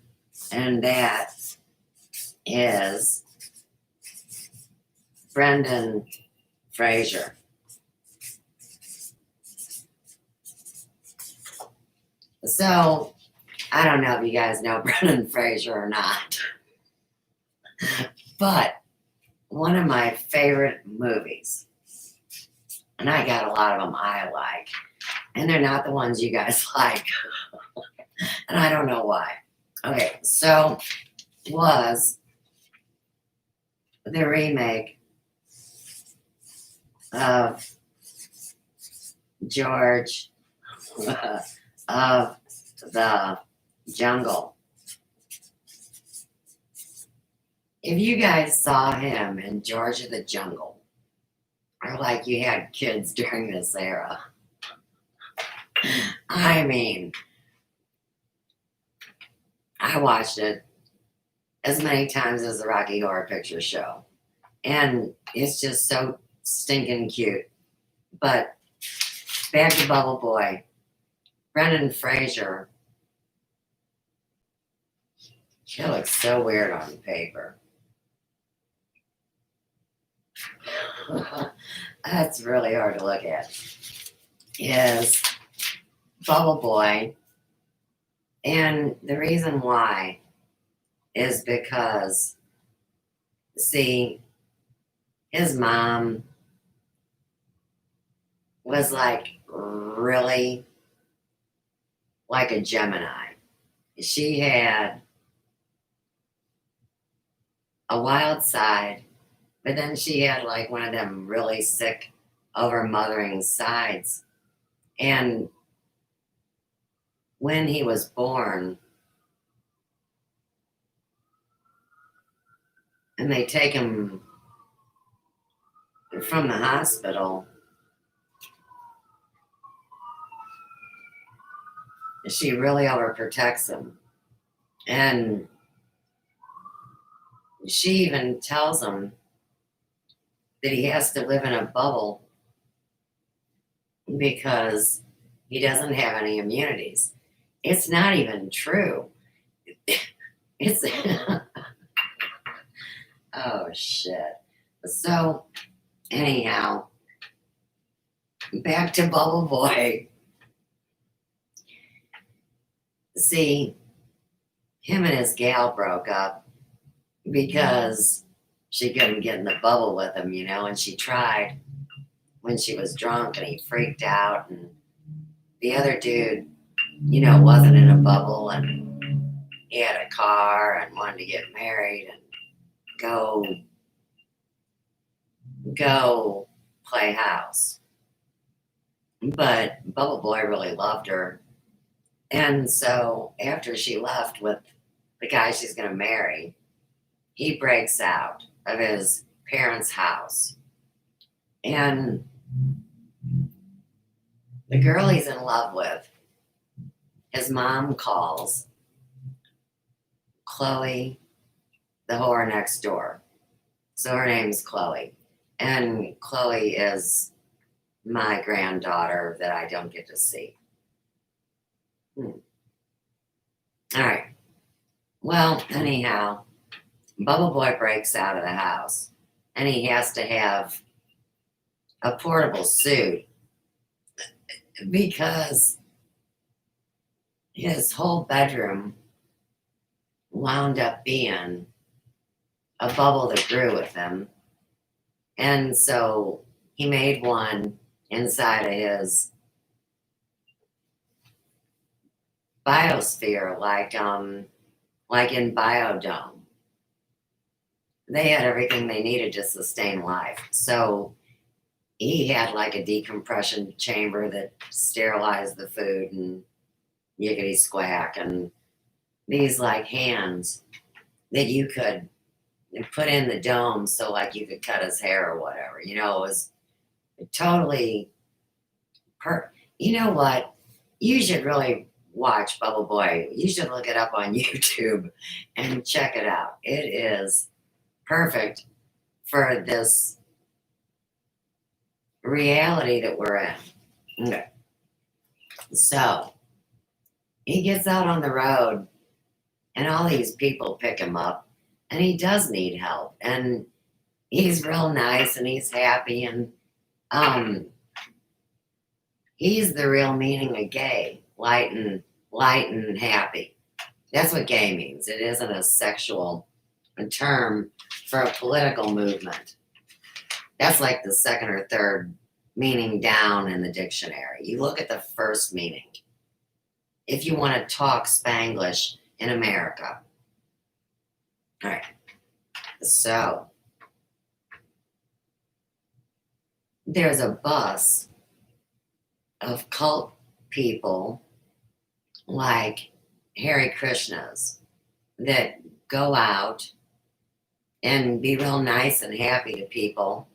And that is Brendan Fraser. So, I don't know if you guys know Brendan Fraser or not, but one of my favorite movies, and I got a lot of them I like, and they're not the ones you guys like, and I don't know why. Okay, so was the remake of George of the Jungle. If you guys saw him in George of the Jungle, or like you had kids during this era, I mean, I watched it as many times as the Rocky Horror Picture Show. And it's just so stinking cute. But back to Bubble Boy, Brendan Fraser, he looks so weird on paper. That's really hard to look at. Is Bubble Boy. And the reason why is because, see, his mom was like really like a Gemini. She had a wild side, but then she had like one of them really sick, over mothering sides. And when he was born, and they take him from the hospital, she really overprotects him. And she even tells him that he has to live in a bubble because he doesn't have any immunities. It's not even true. It's oh shit. So anyhow, back to Bubble Boy. See, him and his gal broke up because she couldn't get in the bubble with him, you know, and she tried when she was drunk and he freaked out, and the other dude, you know, wasn't in a bubble and he had a car and wanted to get married and go play house. But Bubble Boy really loved her. And so after she left with the guy she's going to marry, he breaks out of his parents' house. And the girl he's in love with, his mom calls Chloe, the whore next door. So her name's Chloe. And Chloe is my granddaughter that I don't get to see. All right. Well, anyhow, Bubble Boy breaks out of the house and he has to have a portable suit because his whole bedroom wound up being a bubble that grew with him. And so he made one inside of his biosphere, like in Biodome. They had everything they needed to sustain life. So he had like a decompression chamber that sterilized the food and yiggity squack, and these like hands that you could put in the dome so like you could cut his hair or whatever. You know, it was totally you know what? You should really watch Bubble Boy. You should look it up on YouTube and check it out. It is perfect for this reality that we're in. Okay. So he gets out on the road and all these people pick him up and he does need help and he's real nice and he's happy and he's the real meaning of gay, light and happy. That's what gay means. It isn't a sexual term for a political movement. That's like the second or third meaning down in the dictionary. You look at the first meaning. If you want to talk Spanglish in America. All right. So there's a bus of cult people like Hare Krishnas that go out and be real nice and happy to people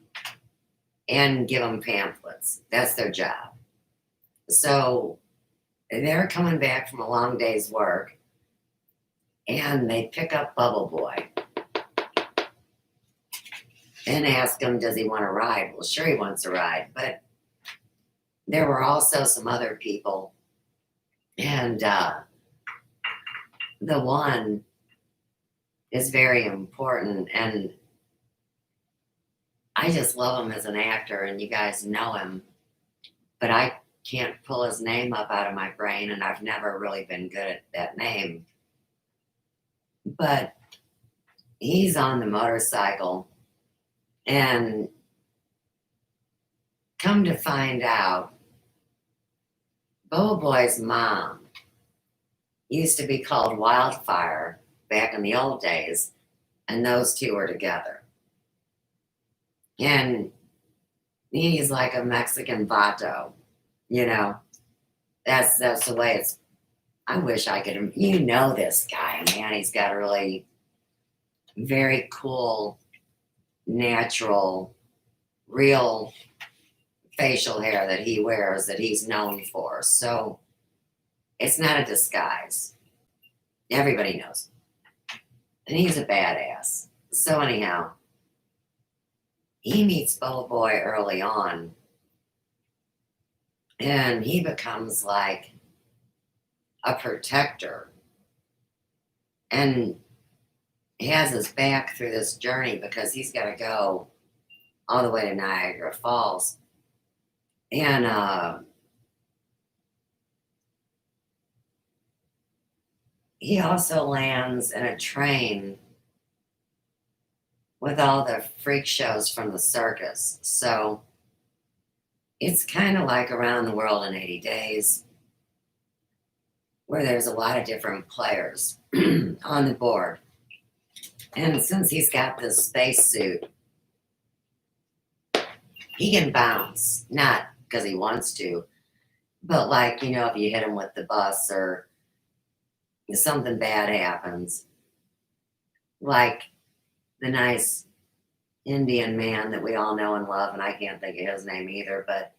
and give them pamphlets. That's their job. So they're coming back from a long day's work and they pick up Bubble Boy and ask him, does he want to ride? Well, sure, he wants to ride, but there were also some other people, and the one is very important, and I just love him as an actor, and you guys know him, but I can't pull his name up out of my brain, and I've never really been good at that name. But he's on the motorcycle, and come to find out, Bubble Boy's mom used to be called Wildfire back in the old days, and those two were together. And he's like a Mexican vato, you know. That's the way it's. I wish I could. You know this guy, man. He's got a really very cool, natural, real facial hair that he wears that he's known for. So it's not a disguise. Everybody knows. And he's a badass. So anyhow, he meets Bubble Boy early on. And he becomes like a protector. And he has his back through this journey because he's got to go all the way to Niagara Falls. And he also lands in a train with all the freak shows from the circus. So it's kind of like Around the World in 80 Days, where there's a lot of different players on the board. And since he's got this spacesuit, he can bounce, not because he wants to, but like, you know, if you hit him with the bus or something bad happens, like the nice Indian man that we all know and love, and I can't think of his name either, but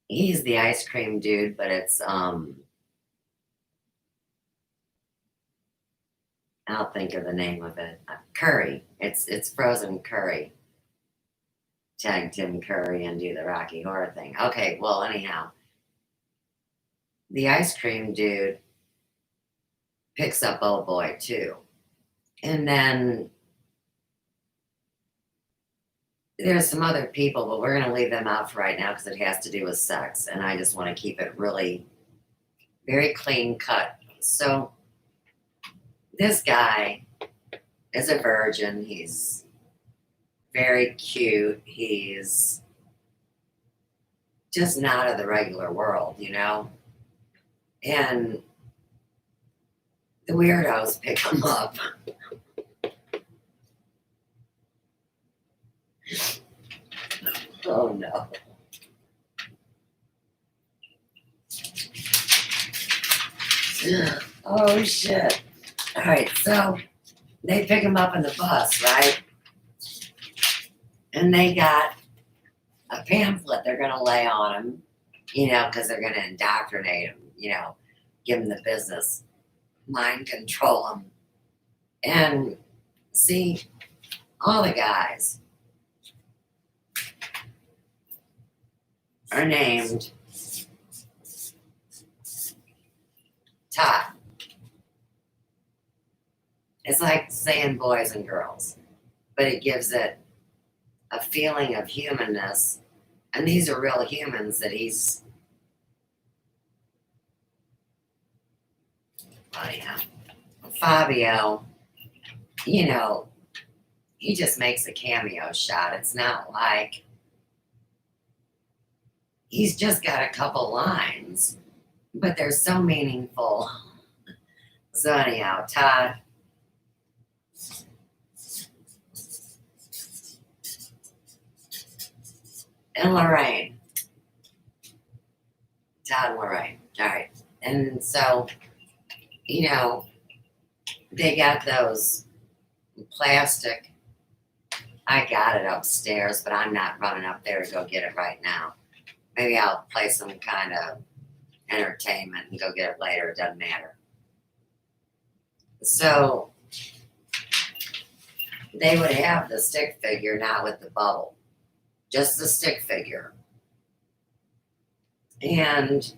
he's the ice cream dude, but it's I'll think of the name of it. Curry. It's frozen curry. Tag Tim Curry and do the Rocky Horror thing. Okay, well, anyhow, the ice cream dude picks up old boy too. And then there's some other people, but we're going to leave them out for right now because it has to do with sex. And I just want to keep it really very clean cut. So this guy is a virgin. He's very cute. He's just not of the regular world, you know? And the weirdos pick him up. Oh no. Oh shit. All right, so they pick him up in the bus, right? And they got a pamphlet they're going to lay on him, you know, because they're going to indoctrinate him, you know, give him the business, mind control him. And see, all the guys are named Todd. It's like saying boys and girls, but it gives it a feeling of humanness. And these are real humans that he's, oh yeah, Fabio, you know, he just makes a cameo shot. It's not like he's just got a couple lines, but they're so meaningful. So anyhow, Todd and Lorraine. Todd and Lorraine. All right. And so, you know, they got those plastic. I got it upstairs, but I'm not running up there to go get it right now. Maybe I'll play some kind of entertainment and go get it later. It doesn't matter. So they would have the stick figure, not with the bubble, just the stick figure. And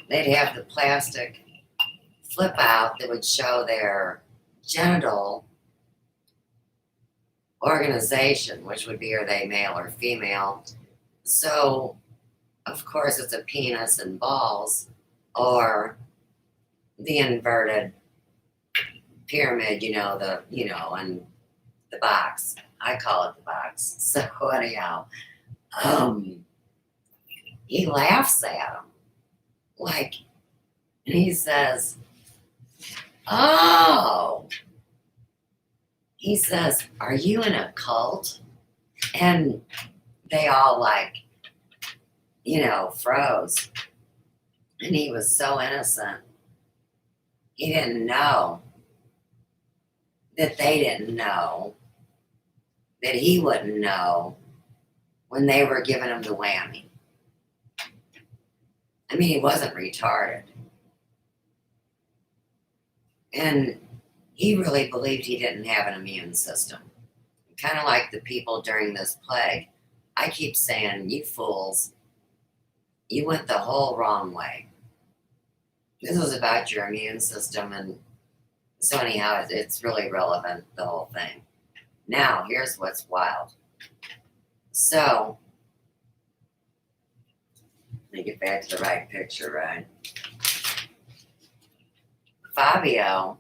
they'd have the plastic flip out that would show their genital organization, which would be are they male or female. So, of course, it's a penis and balls, or the inverted pyramid, you know, and the box. I call it the box. So anyhow, he laughs at him. Like, and he says, oh, he says, are you in a cult? And they all like, you know, froze. And he was so innocent. He didn't know that they didn't know that he wouldn't know when they were giving him the whammy. I mean, he wasn't retarded. And he really believed he didn't have an immune system. Kind of like the people during this plague. I keep saying, you fools, you went the whole wrong way. This was about your immune system. And so anyhow, it's really relevant, the whole thing. Now, here's what's wild. So, let me get back to the right picture, right? Fabio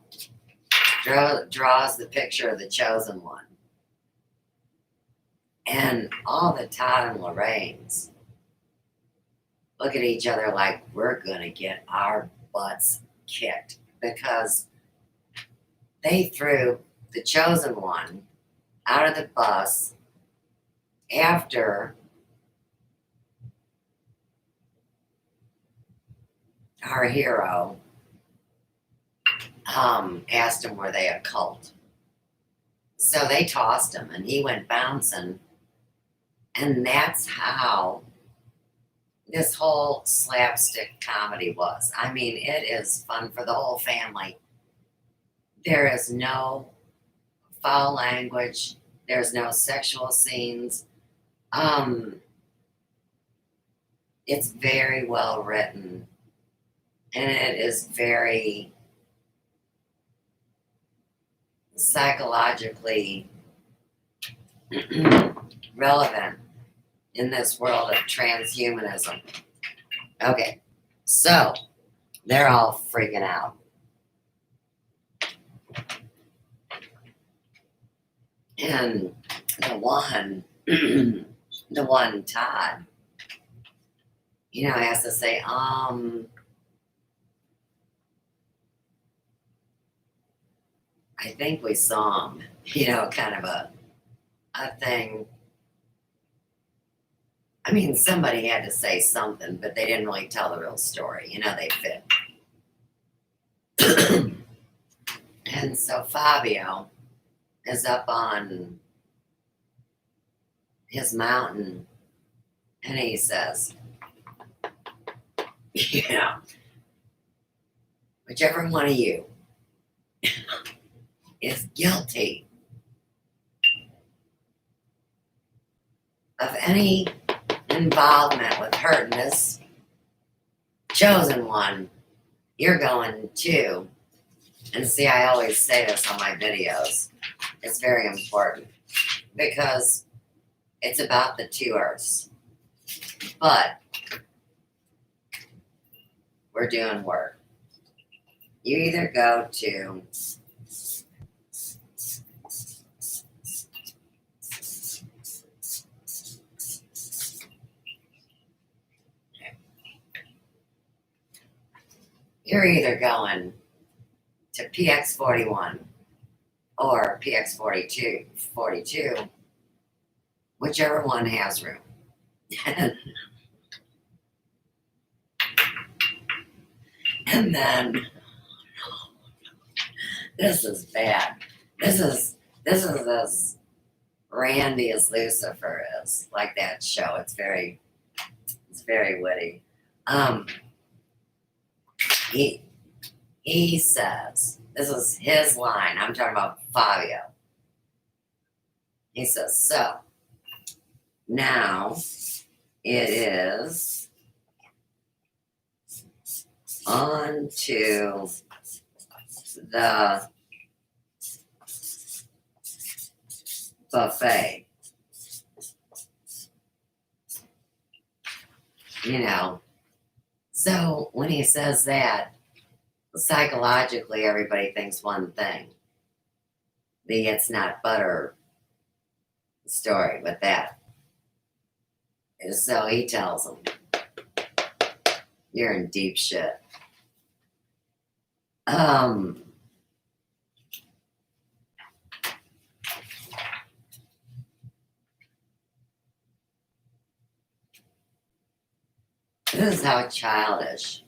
draws the picture of the chosen one. And all the Todd and Lorraines look at each other like we're going to get our butts kicked because they threw the chosen one out of the bus after our hero asked him were they a cult. So they tossed him and he went bouncing. And that's how this whole slapstick comedy was. I mean, it is fun for the whole family. There is no foul language. There's no sexual scenes. It's very well written, and it is very psychologically relevant in this world of transhumanism. Okay, so they're all freaking out. And the one Todd, has to say, I think we saw him, kind of a thing. I mean, somebody had to say something, but they didn't really tell the real story. They fit. And so Fabio is up on his mountain, and he says, whichever one of you is guilty of any involvement with hurting this chosen one, you're going to. And see, I always say this on my videos. It's very important because it's about the two Earths. But we're doing work. You either go to you're either going to PX41 or PX42, whichever one has room. And then, this is bad. This is as randy as Lucifer is, like that show. It's very witty. He says, this is his line. I'm talking about Fabio. He says, so now it is on to the buffet. So when he says that, psychologically everybody thinks one thing. The it's not butter story with that. And so he tells him, you're in deep shit. This is how childish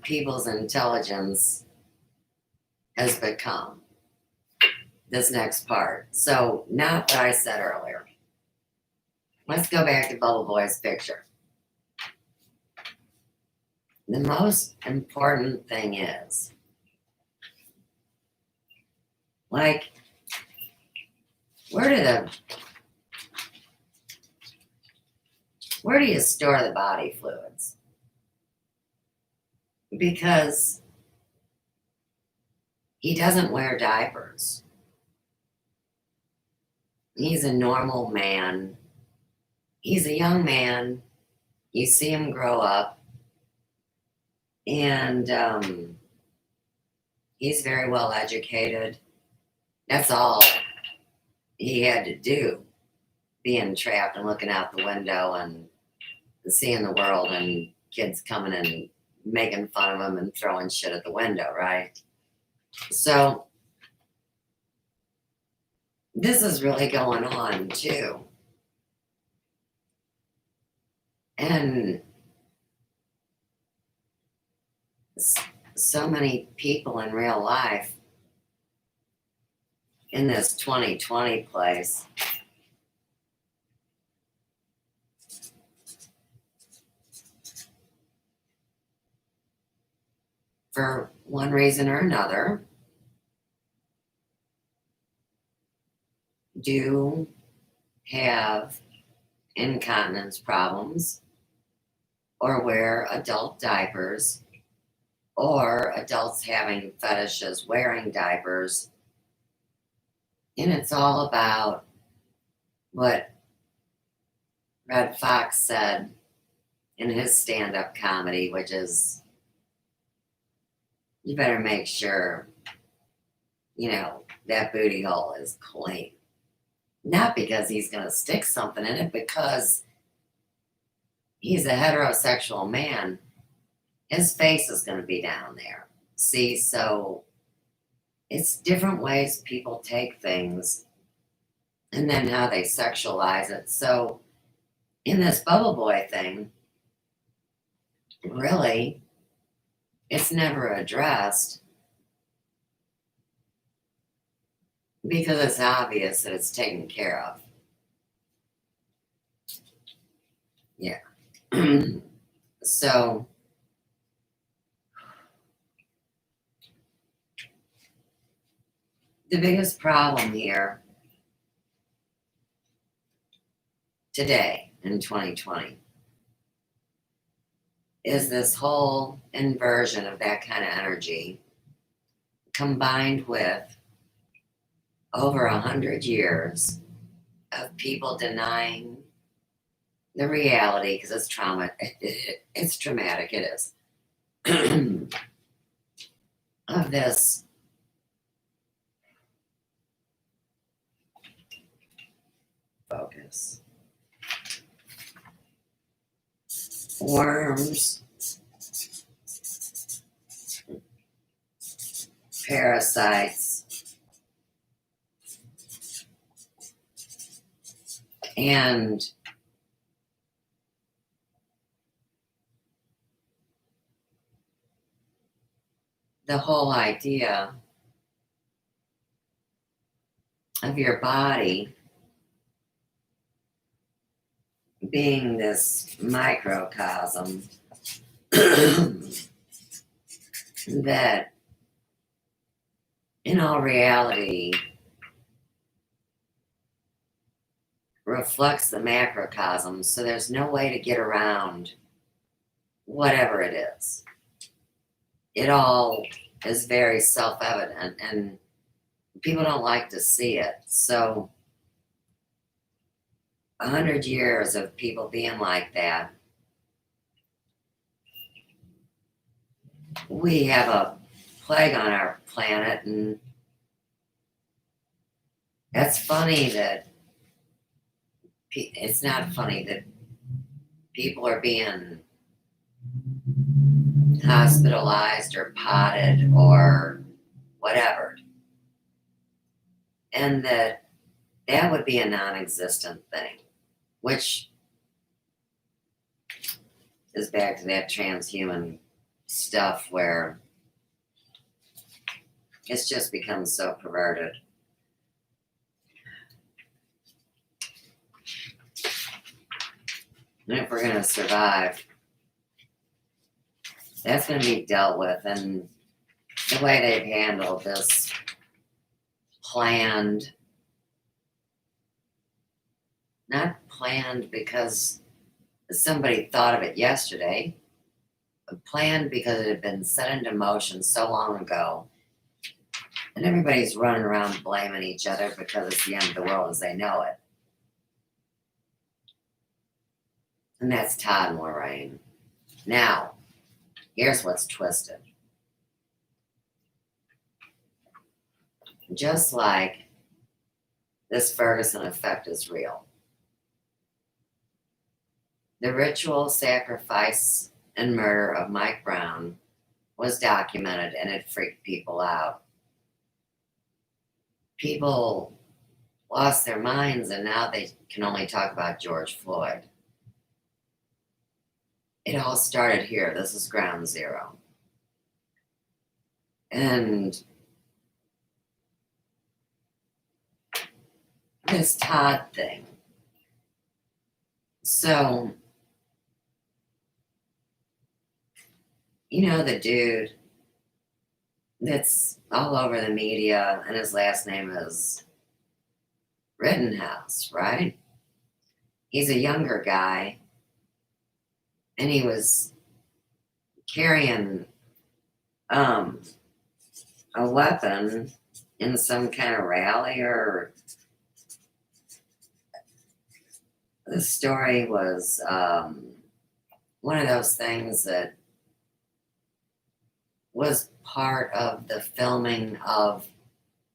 people's intelligence has become. This next part. So, not what I said earlier. Let's go back to Bubble Boy's picture. The most important thing is, where do you store the body fluids? Because he doesn't wear diapers. He's a normal man. He's a young man. You see him grow up. And he's very well educated. That's all he had to do, being trapped and looking out the window and seeing the world and kids coming and making fun of him and throwing shit at the window, right? So this is really going on too. And so many people in real life in this 2020 place for one reason or another, do have incontinence problems or wear adult diapers, or adults having fetishes wearing diapers. And it's all about what Red Fox said in his stand-up comedy, which is, you better make sure, that booty hole is clean. Not because he's going to stick something in it, because he's a heterosexual man. His face is going to be down there. See, so it's different ways people take things and then how they sexualize it. So in this bubble boy thing, really, it's never addressed because it's obvious that it's taken care of. Yeah. So the biggest problem here today in 2020 is this whole inversion of that kind of energy, combined with over 100 years of people denying the reality, because it's trauma. It's traumatic. It is. Of this focus. Worms, parasites, and the whole idea of your body being this microcosm that in all reality reflects the macrocosm, so there's no way to get around whatever it is. It all is very self-evident, and people don't like to see it. So 100 years of people being like that, we have a plague on our planet, and that's funny that it's not funny that people are being hospitalized or potted or whatever, and that would be a non-existent thing, which is back to that transhuman stuff where it's just become so perverted. And if we're going to survive, that's going to be dealt with. And the way they've handled this planned, not planned because somebody thought of it yesterday, but planned because it had been set into motion so long ago. And everybody's running around blaming each other because it's the end of the world as they know it. And that's Todd and Lorraine. Now, here's what's twisted. Just like this Ferguson effect is real, the ritual sacrifice and murder of Mike Brown was documented, and it freaked people out. People lost their minds, and now they can only talk about George Floyd. It all started here. This is ground zero. And this Todd thing. So, the dude that's all over the media, and his last name is Rittenhouse, right? He's a younger guy, and he was carrying um, a weapon in some kind of rally, or the story was one of those things that was part of the filming of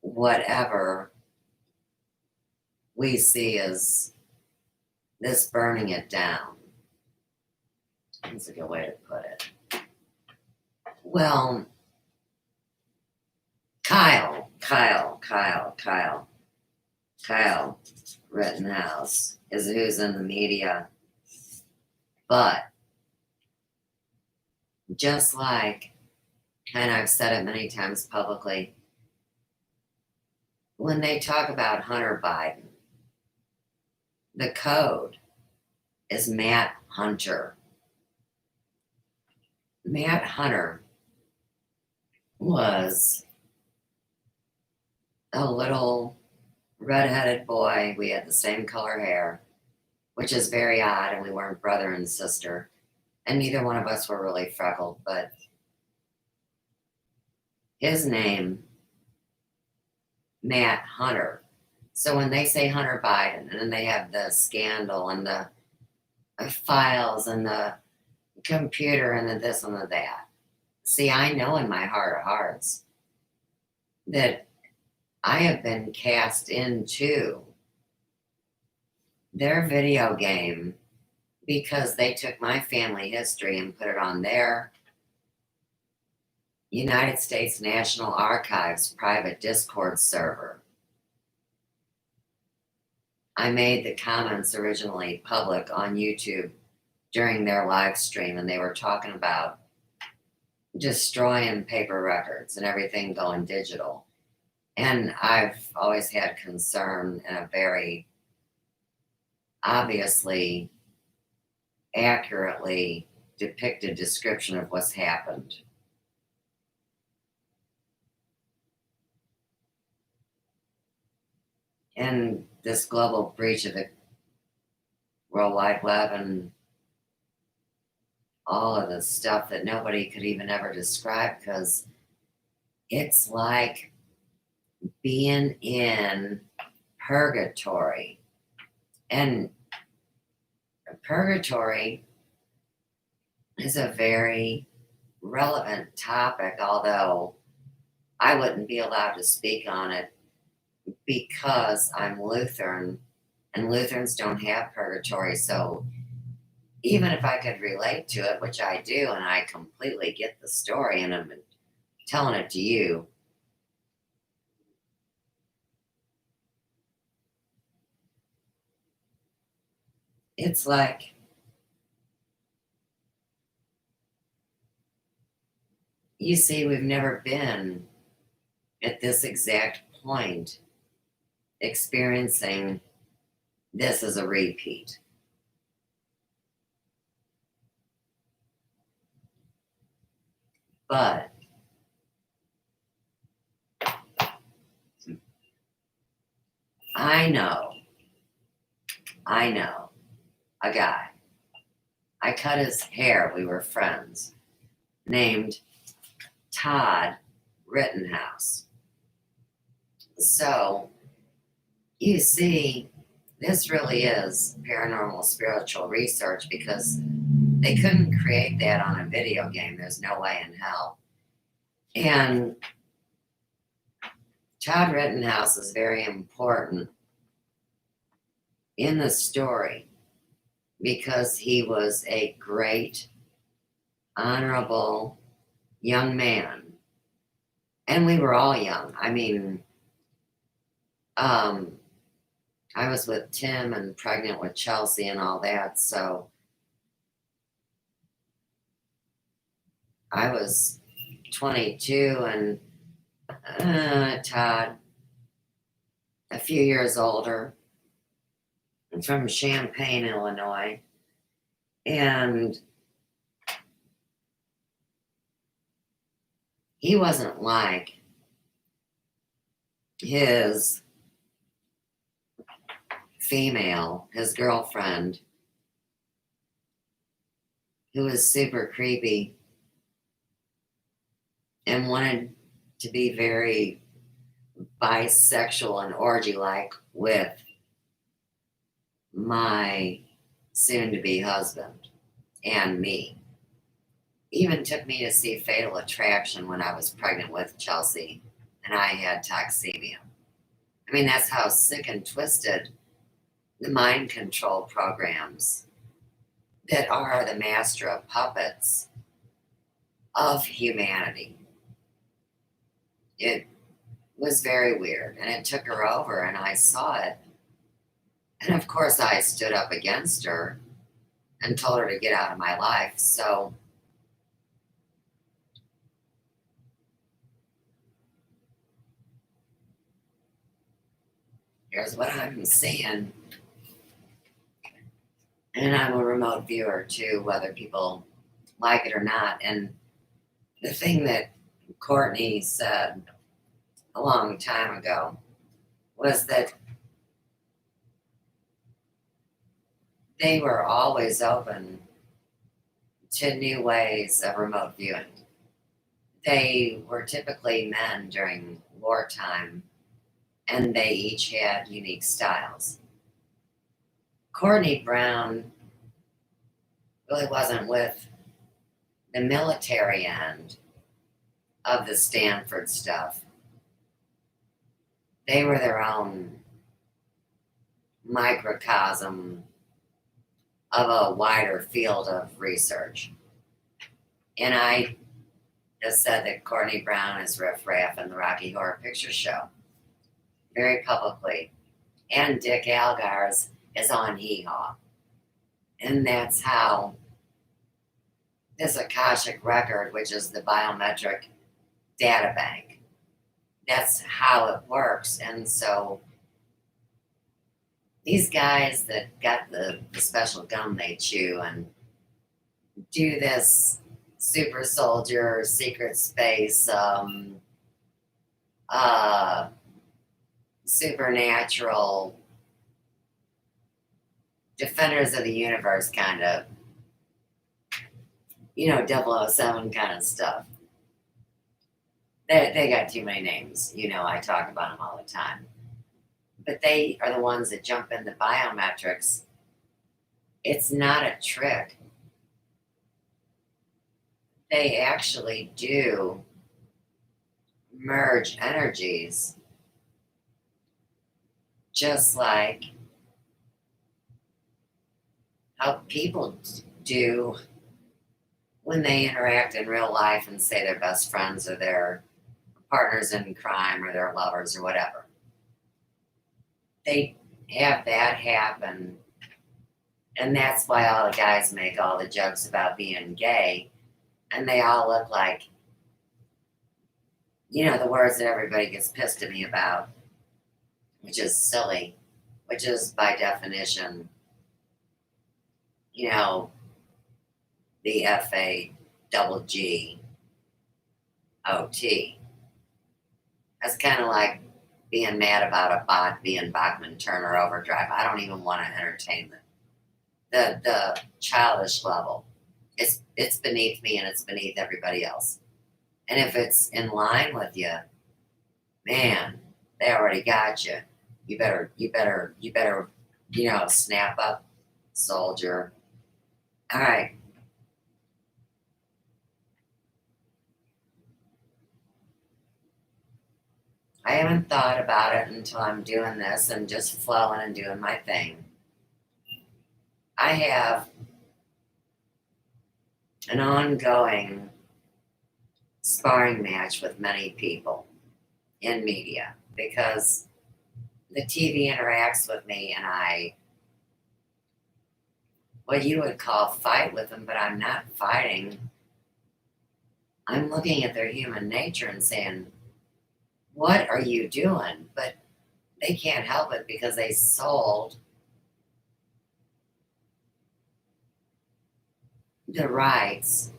whatever we see as this burning it down. That's a good way to put it. Well, Kyle Rittenhouse is who's in the media, but just like, and I've said it many times publicly, when they talk about Hunter Biden, the code is Matt Hunter. Matt Hunter was a little redheaded boy. We had the same color hair, which is very odd, and we weren't brother and sister, and neither one of us were really freckled, but his name, Matt Hunter. So when they say Hunter Biden, and then they have the scandal and the files and the computer and the this and the that. See, I know in my heart of hearts that I have been cast into their video game because they took my family history and put it on their United States National Archives private Discord server. I made the comments originally public on YouTube during their live stream, and they were talking about destroying paper records and everything going digital. And I've always had concern and a very obviously accurately depicted description of what's happened. And this global breach of the World Wide Web and all of the stuff that nobody could even ever describe, because it's like being in purgatory. And purgatory is a very relevant topic, although I wouldn't be allowed to speak on it because I'm Lutheran, and Lutherans don't have purgatory. So even if I could relate to it, which I do, and I completely get the story, and I'm telling it to you, it's like you see, we've never been at this exact point experiencing this as a repeat. But I know a guy. I cut his hair, we were friends, named Todd Rittenhouse. So you see, this really is paranormal spiritual research, because they couldn't create that on a video game. There's no way in hell. And Todd Rittenhouse is very important in the story because he was a great, honorable young man. And we were all young. I mean, I was with Tim and pregnant with Chelsea and all that. So I was 22 and Todd, a few years older, from Champaign, Illinois. And he wasn't like his female, his girlfriend, who was super creepy and wanted to be very bisexual and orgy like with my soon to be husband and me. Even took me to see Fatal Attraction when I was pregnant with Chelsea and I had toxemia. I mean, that's how sick and twisted the mind control programs that are the master of puppets of humanity. It was very weird, and it took her over, and I saw it. And of course, I stood up against her and told her to get out of my life. So here's what I'm seeing. And I'm a remote viewer too, whether people like it or not. And the thing that Courtney said a long time ago was that they were always open to new ways of remote viewing. They were typically men during wartime, and they each had unique styles. Courtney Brown really wasn't with the military end of the Stanford stuff. They were their own microcosm of a wider field of research. And I just said that Courtney Brown is Riff Raff in the Rocky Horror Picture Show very publicly. And Dick Algar's is on Hee Haw. And that's how this Akashic record, which is the biometric data bank, that's how it works. And so these guys that got the special gum they chew and do this super soldier secret space supernatural defenders of the universe kind of, you know, 007 kind of stuff. They got too many names. You know, I talk about them all the time. But they are the ones that jump into biometrics. It's not a trick. They actually do merge energies just like how people do when they interact in real life and say they're best friends or their partners in crime or their lovers or whatever. They have that happen. And that's why all the guys make all the jokes about being gay. And they all look like, you know, the words that everybody gets pissed at me about, which is silly, which is by definition, you know, the FAGGOT. That's kind of like being mad about a bot being Bachman Turner Overdrive. I don't even want to entertain the childish level. It's beneath me and it's beneath everybody else. And if it's in line with you, man, they already got you. You better, you know, snap up, soldier. All right. I haven't thought about it until I'm doing this and just flowing and doing my thing. I have an ongoing sparring match with many people in media because the TV interacts with me and I, what you would call fight with them, but I'm not fighting. I'm looking at their human nature and saying, what are you doing? But they can't help it because they sold the rights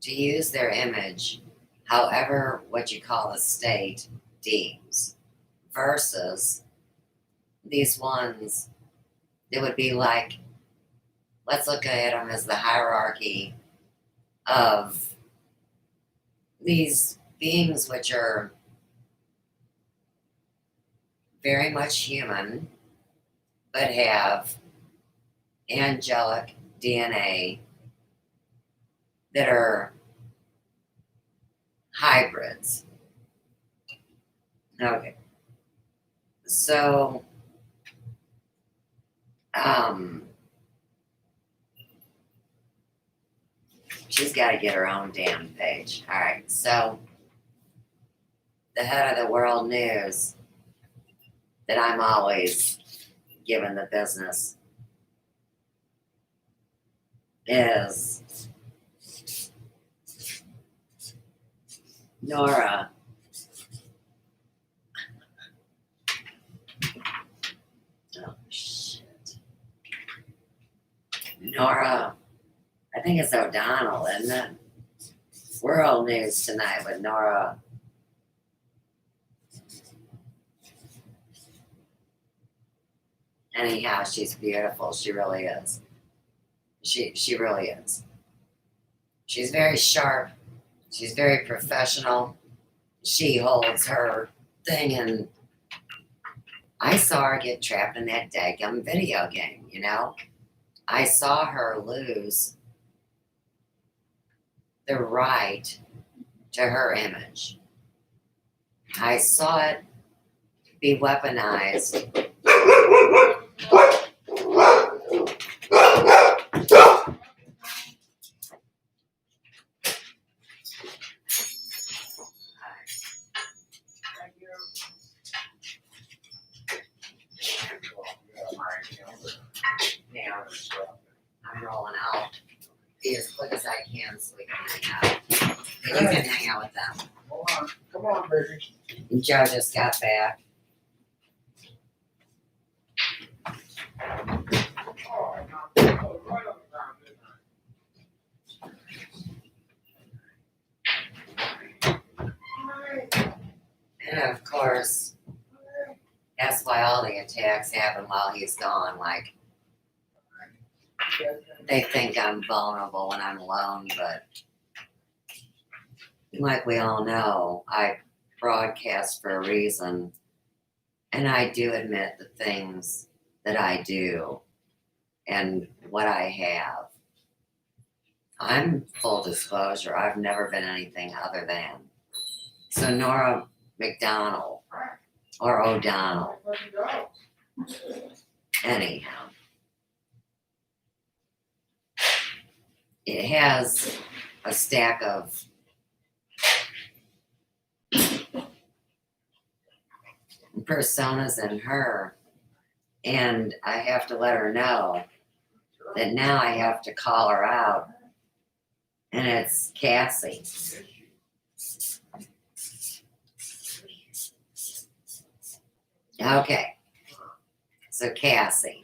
to use their image however what you call the state deems, versus these ones that would be like, let's look at them as the hierarchy of these beings which are very much human but have angelic DNA that are hybrids. Okay. So, she's got to get her own damn page. All right. So, the head of the world news that I'm always given the business is Nora. Oh, shit. Nora, I think it's O'Donnell, isn't it? World News Tonight with Nora. Anyhow, she's beautiful. She really is. She really is. She's very sharp. She's very professional. She holds her thing, and I saw her get trapped in that daggum video game, you know? I saw her lose the right to her image. I saw it be weaponized. Now, I'm rolling out. Be as quick as I can so we can hang out. And you can hang out with them. Come on, baby. Joe just got back. And of course, that's why all the attacks happen while he's gone. Like, they think I'm vulnerable when I'm alone, but like we all know, I broadcast for a reason, and I do admit the things that I do and what I have. I'm full disclosure. I've never been anything other than. So Nora McDonald or O'Donnell. Anyhow. It has a stack of personas in her, and I have to let her know that now I have to call her out, and it's Cassie. Okay, so Cassie.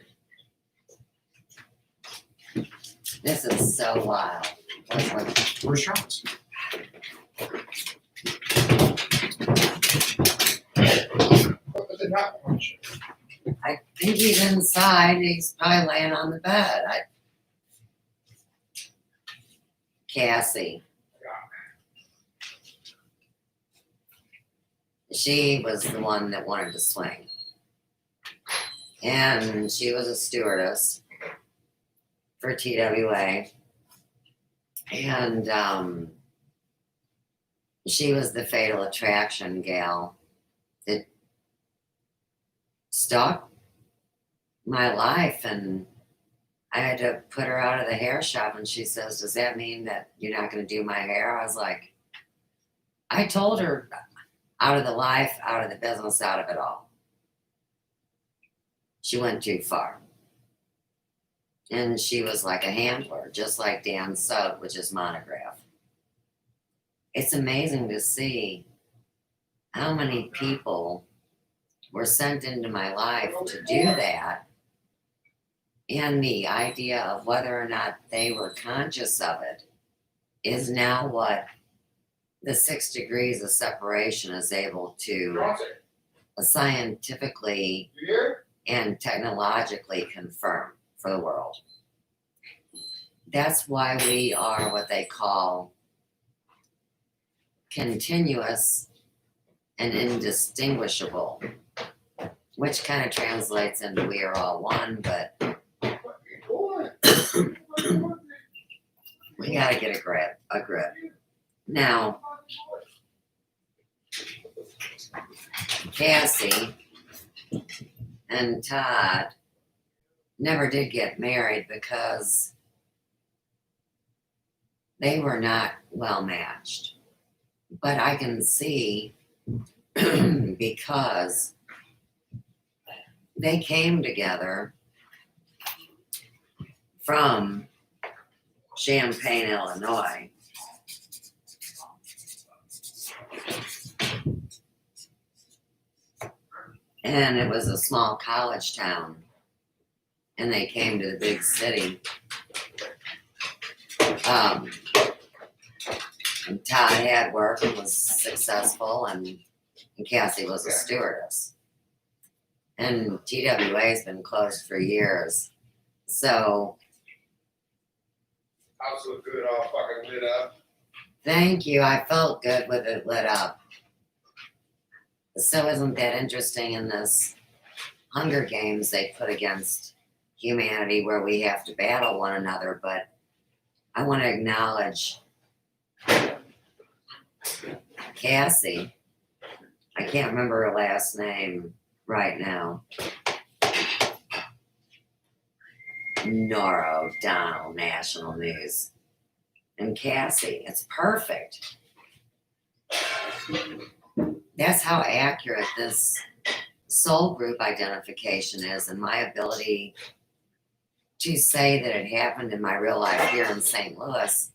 This is so wild. Where's shots? What did that punch? I think he's inside. He's probably laying on the bed. Cassie. She was the one that wanted to swing. And she was a stewardess for TWA. And she was the fatal attraction gal that stalked my life, and I had to put her out of the hair shop, and she says, does that mean that you're not going to do my hair? I was like, I told her, out of the life, out of the business, out of it all. She went too far. And she was like a handler, just like Dan Sugg, which is Monograph. It's amazing to see how many people were sent into my life to do that. And the idea of whether or not they were conscious of it is now what the 6 degrees of separation is able to Johnson, scientifically you here? and technologically confirm for the world. That's why we are what they call continuous and indistinguishable, which kind of translates into we are all one, but Boy. we got to get a grip. Now, Cassie and Todd never did get married because they were not well matched. But I can see because they came together from Champaign, Illinois. And it was a small college town. And they came to the big city. And Todd had work and was successful, and Cassie was a stewardess. And TWA's been closed for years. So, House look good, all fucking lit up. thank you. I felt good with it lit up. So, isn't that interesting in this Hunger Games they put against humanity where we have to battle one another? But I want to acknowledge Cassie. I can't remember her last name right now. Nora O'Donnell, National News. And Cassie, it's perfect. That's how accurate this soul group identification is, and my ability to say that it happened in my real life here in St. Louis.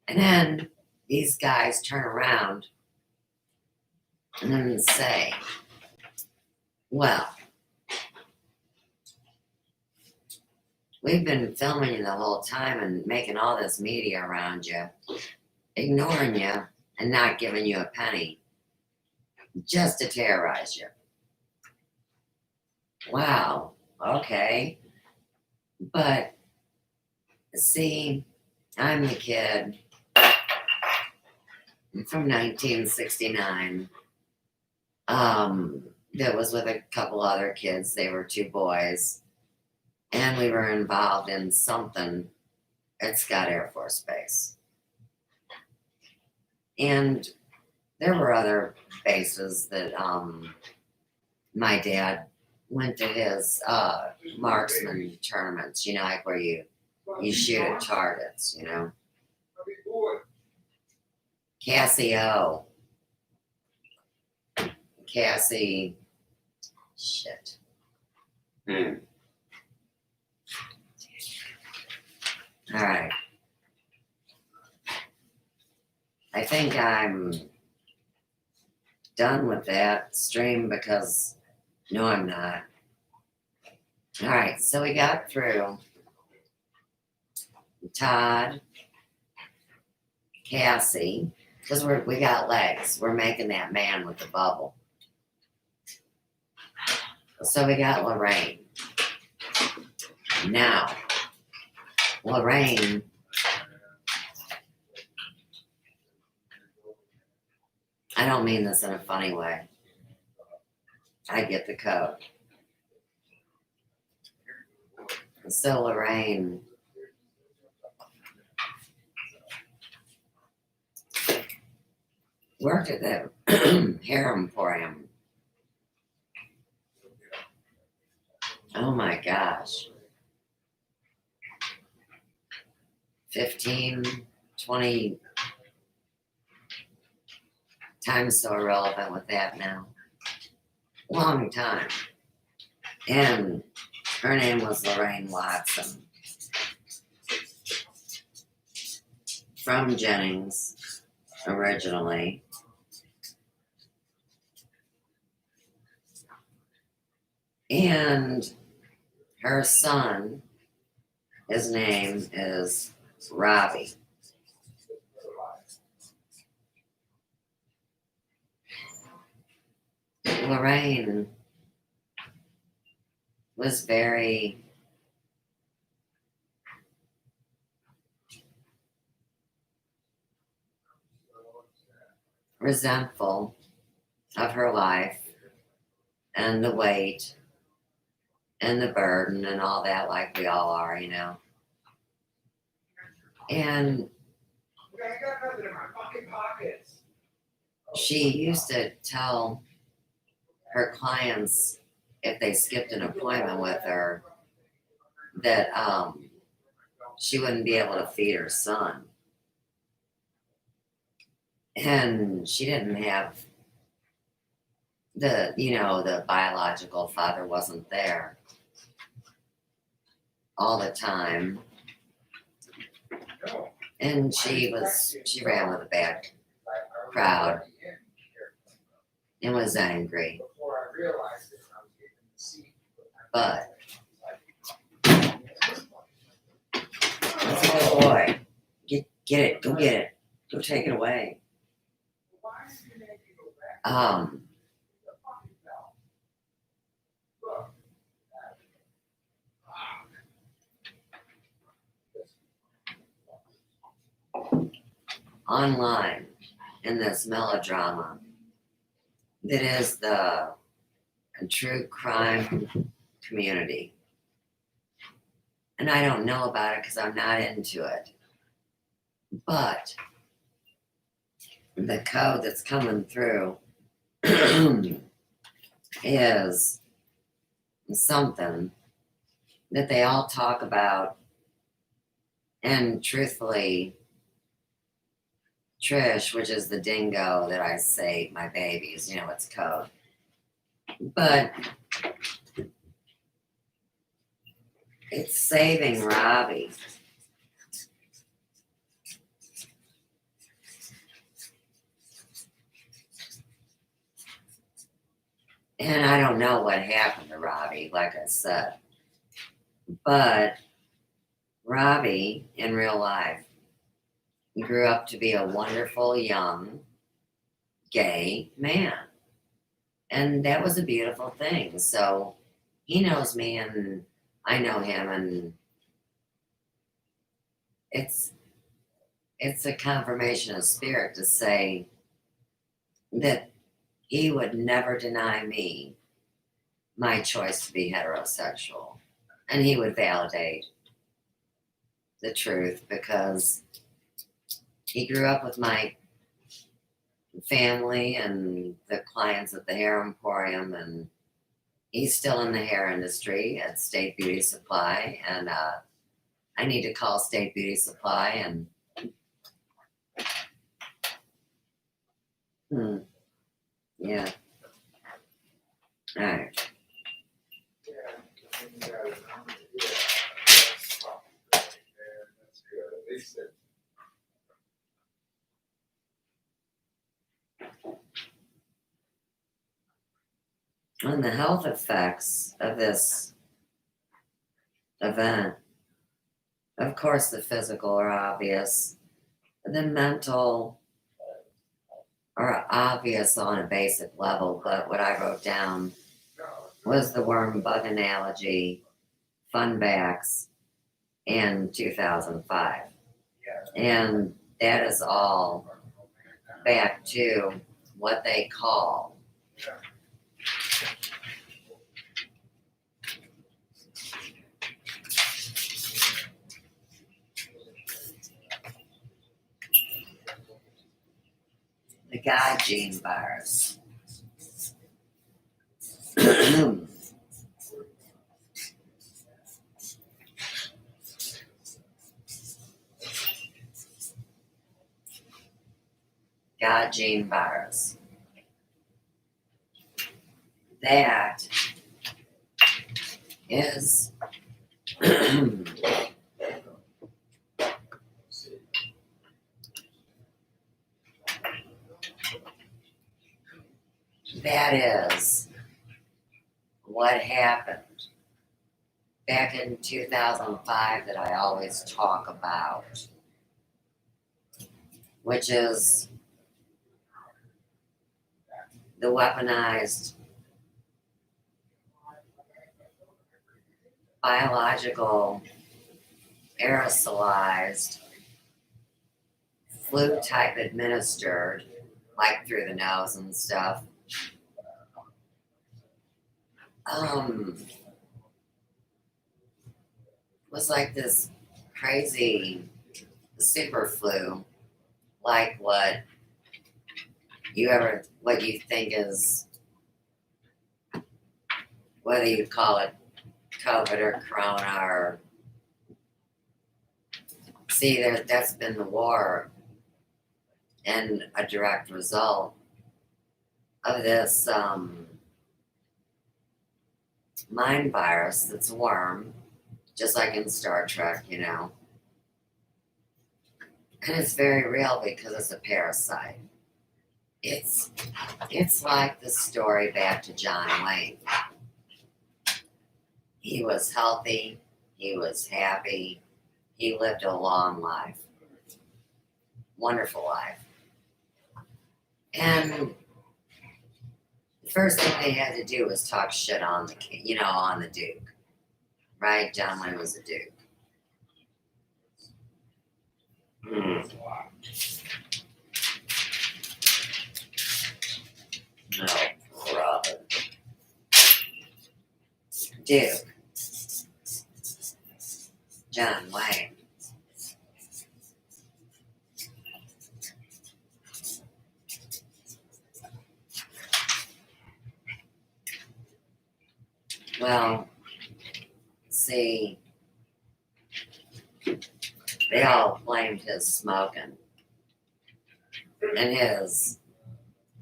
And then these guys turn around and then say, well, we've been filming you the whole time and making all this media around you, ignoring you and not giving you a penny just to terrorize you. Wow, okay. But see, I'm the kid from 1969 that was with a couple other kids. They were 2 boys. And we were involved in something at Scott Air Force Base. And there were other bases that my dad went to his marksman tournaments, you know, like where you shoot at targets, you know. Cassie, shit. All right. I think I'm done with that stream because no, I'm not. All right, so we got through Todd, Cassie, because we got legs. We're making that man with the bubble. So we got Lorraine. Now, Lorraine, I don't mean this in a funny way. I get the code. So Lorraine worked at the hair emporium. Oh my gosh. 15, 20 times so irrelevant with that now. Long time. And her name was Lorraine Watson. From Jennings, originally. And her son, his name is Robbie. Lorraine was very resentful of her life and the weight and the burden and all that, like we all are, you know. And I got nothing in my fucking pockets. she used to tell her clients if they skipped an appointment with her that she wouldn't be able to feed her son. And she didn't have the biological father wasn't there all the time. And she ran with a bad crowd and was angry. But that's a good boy. Get it, go get it. Go take it away. Online in this melodrama that is the true crime community. And I don't know about it because I'm not into it. But the code that's coming through is something that they all talk about. And truthfully, Trish, which is the dingo that I say my babies, it's code. But it's saving Robbie. And I don't know what happened to Robbie, like I said. But Robbie, in real life, grew up to be a wonderful, young, gay man. And that was a beautiful thing. So he knows me and I know him, and it's a confirmation of spirit to say that he would never deny me my choice to be heterosexual. And he would validate the truth because he grew up with my family and the clients at the hair emporium, and he's still in the hair industry at State Beauty Supply. And I need to call State Beauty Supply and yeah. All right. On the health effects of this event, of course, the physical are obvious. The mental are obvious on a basic level, but what I wrote down was the worm bug analogy, FunVaxx, in 2005. And that is all back to what they call the God gene virus. God gene virus. That is that is what happened back in 2005 that I always talk about, which is the weaponized biological aerosolized flu type administered, like through the nose and stuff. Was like this crazy super flu, like what you think is, whether you call it COVID or Corona or, see, that's been the war and a direct result of this mind virus that's a worm, just like in Star Trek, you know. And it's very real because it's a parasite. It's like the story back to John Wayne. He was healthy, he was happy, he lived a long life, wonderful life. And the first thing they had to do was talk shit on the Duke, right? John Wayne was a Duke. No, brother. Duke. John Wayne. Well, see, they all blamed his smoking and his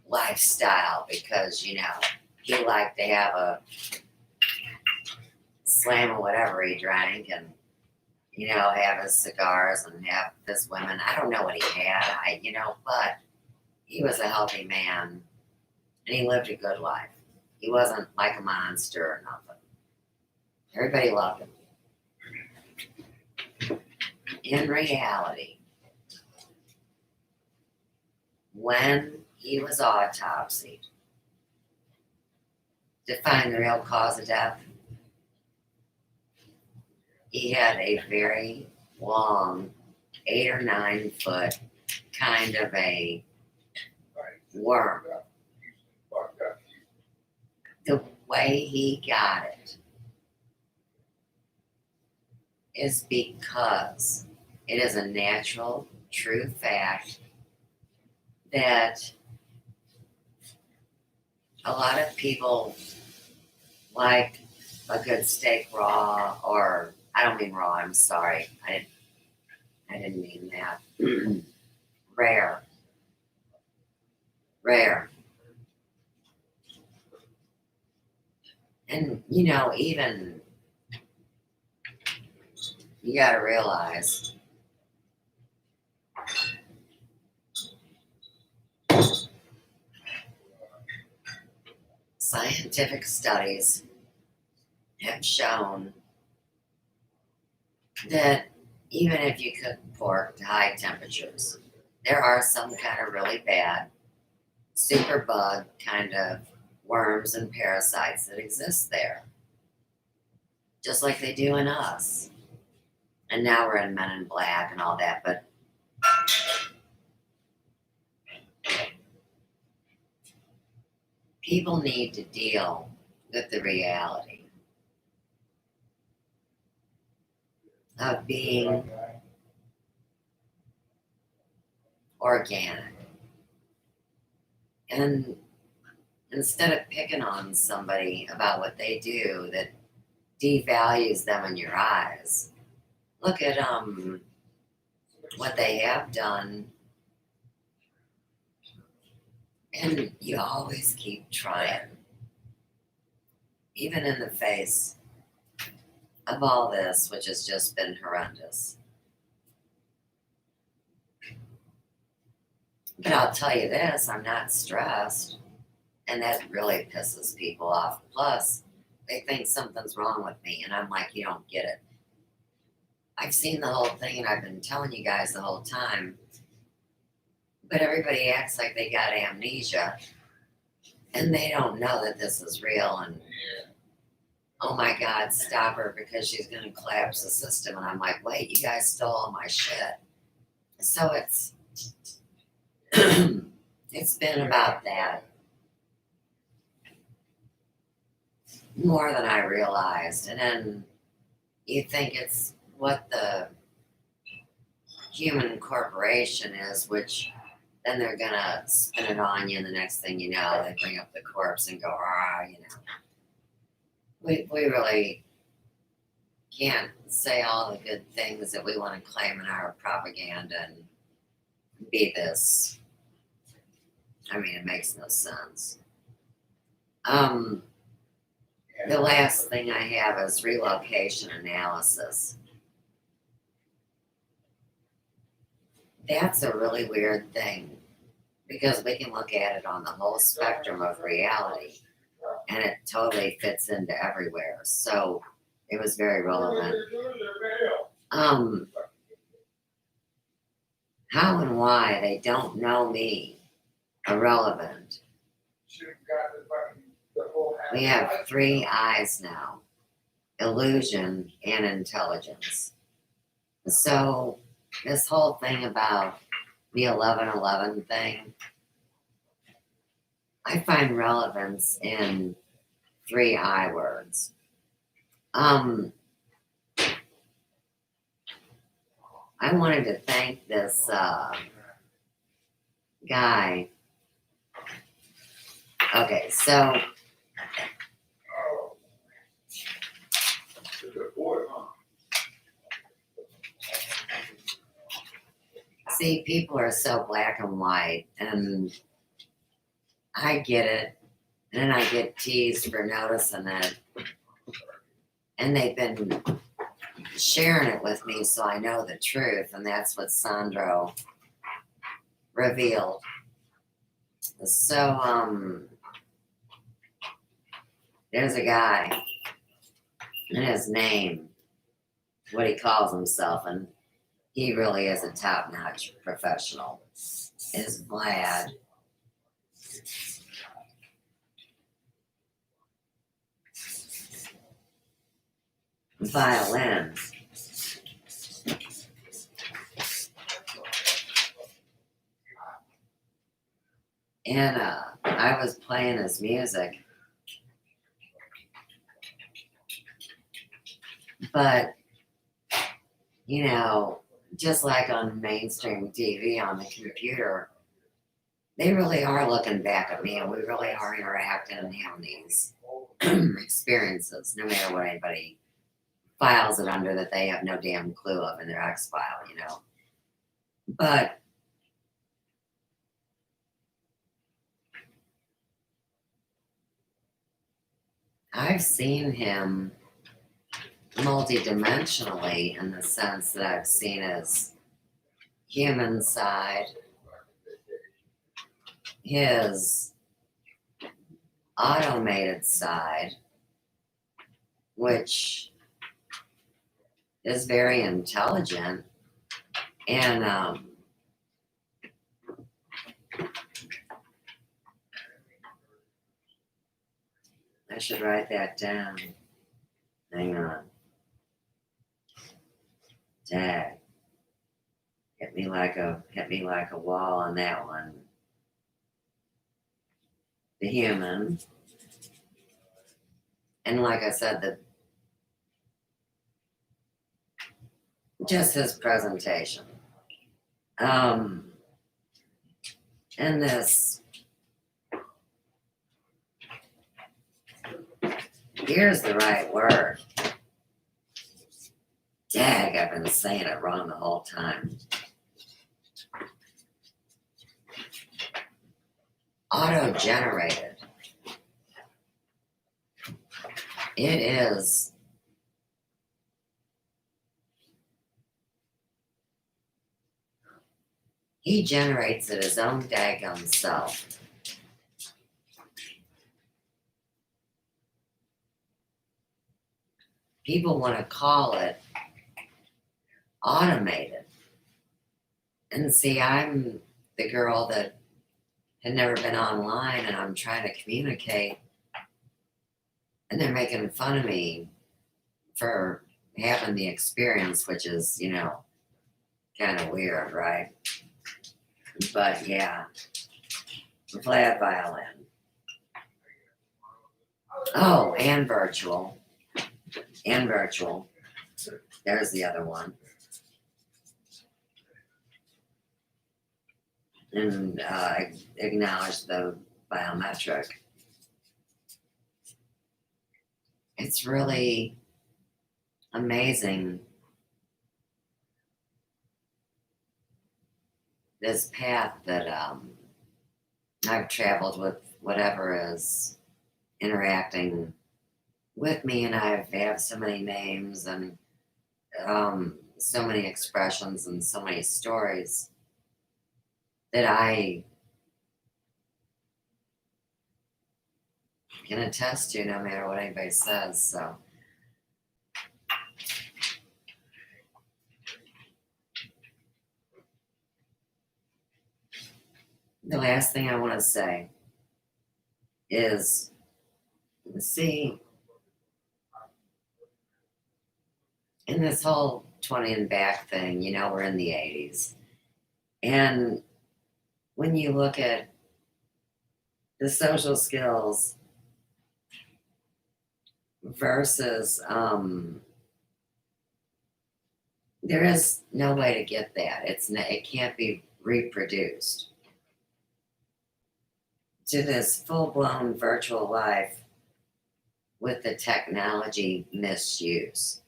lifestyle because, you know, he liked to have a slam of whatever he drank and, you know, have his cigars and have his women. I don't know what he had, but he was a healthy man and he lived a good life. He wasn't like a monster or nothing. Everybody loved him. In reality, when he was autopsied to find the real cause of death, he had a very long, 8 or 9 foot kind of a worm. The way he got it is because it is a natural, true fact that a lot of people like a good steak raw, or I don't mean raw, I'm sorry. I didn't mean that. Rare. And, you know, even you got to realize scientific studies have shown that even if you cook pork to high temperatures, there are some kind of really bad superbug kind of worms and parasites that exist there, just like they do in us. And now we're in Men in Black and all that, but people need to deal with the reality of being organic. And instead of picking on somebody about what they do that devalues them in your eyes, look at what they have done, and you always keep trying, even in the face of all this, which has just been horrendous. But I'll tell you this, I'm not stressed, and that really pisses people off. Plus, they think something's wrong with me, and I'm like, you don't get it. I've seen the whole thing, and I've been telling you guys the whole time, but everybody acts like they got amnesia, and they don't know that this is real, and oh my God, stop her because she's going to collapse the system. And I'm like, wait, you guys stole all my shit. So it's, it's been about that more than I realized. And then you think it's what the human corporation is, which then they're going to spin it on you. And the next thing you know, they bring up the corpse and go, we really can't say all the good things that we want to claim in our propaganda and be this. I mean, it makes no sense. The last thing I have is relocation analysis. That's a really weird thing because we can look at it on the whole spectrum of reality and it totally fits into everywhere. So it was very relevant. How and why they don't know me, irrelevant. We have 3 eyes now, illusion and intelligence. So this whole thing about the 1111 thing, I find relevance in 3 I words. I wanted to thank this guy. Okay, so see, people are so black and white, and I get it, and then I get teased for noticing it, and they've been sharing it with me so I know the truth, and that's what Sandro revealed. So, there's a guy, and his name, what he calls himself, and he really is a top-notch professional, is Vlad Violin. And I was playing his music, but you know, just like on mainstream TV on the computer, they really are looking back at me, and we really are interacting and having these experiences, no matter what anybody files it under that they have no damn clue of in their X file, you know. But I've seen him multidimensionally in the sense that I've seen his human side, his automated side, which is very intelligent, and I should write that down. Hang on. Tag. Hit me like a wall on that one. The human. And like I said, just his presentation. And this, here's the right word. Dag, I've been saying it wrong the whole time. Auto-generated. It is he generates it his own daggum self. People want to call it automated. And see, I'm the girl that had never been online, and I'm trying to communicate and they're making fun of me for having the experience, which is, kind of weird, right? But yeah, Vlad Violin. Oh, and virtual. And virtual. There's the other one. And acknowledge the biometric. It's really amazing, this path that I've traveled with whatever is interacting with me, and I have so many names and so many expressions and so many stories that I can attest to no matter what anybody says. So the last thing I want to say is, see, in this whole 20 and back thing, we're in the 80s. And when you look at the social skills versus, there is no way to get that. It can't be reproduced. To this full-blown virtual life with the technology misuse.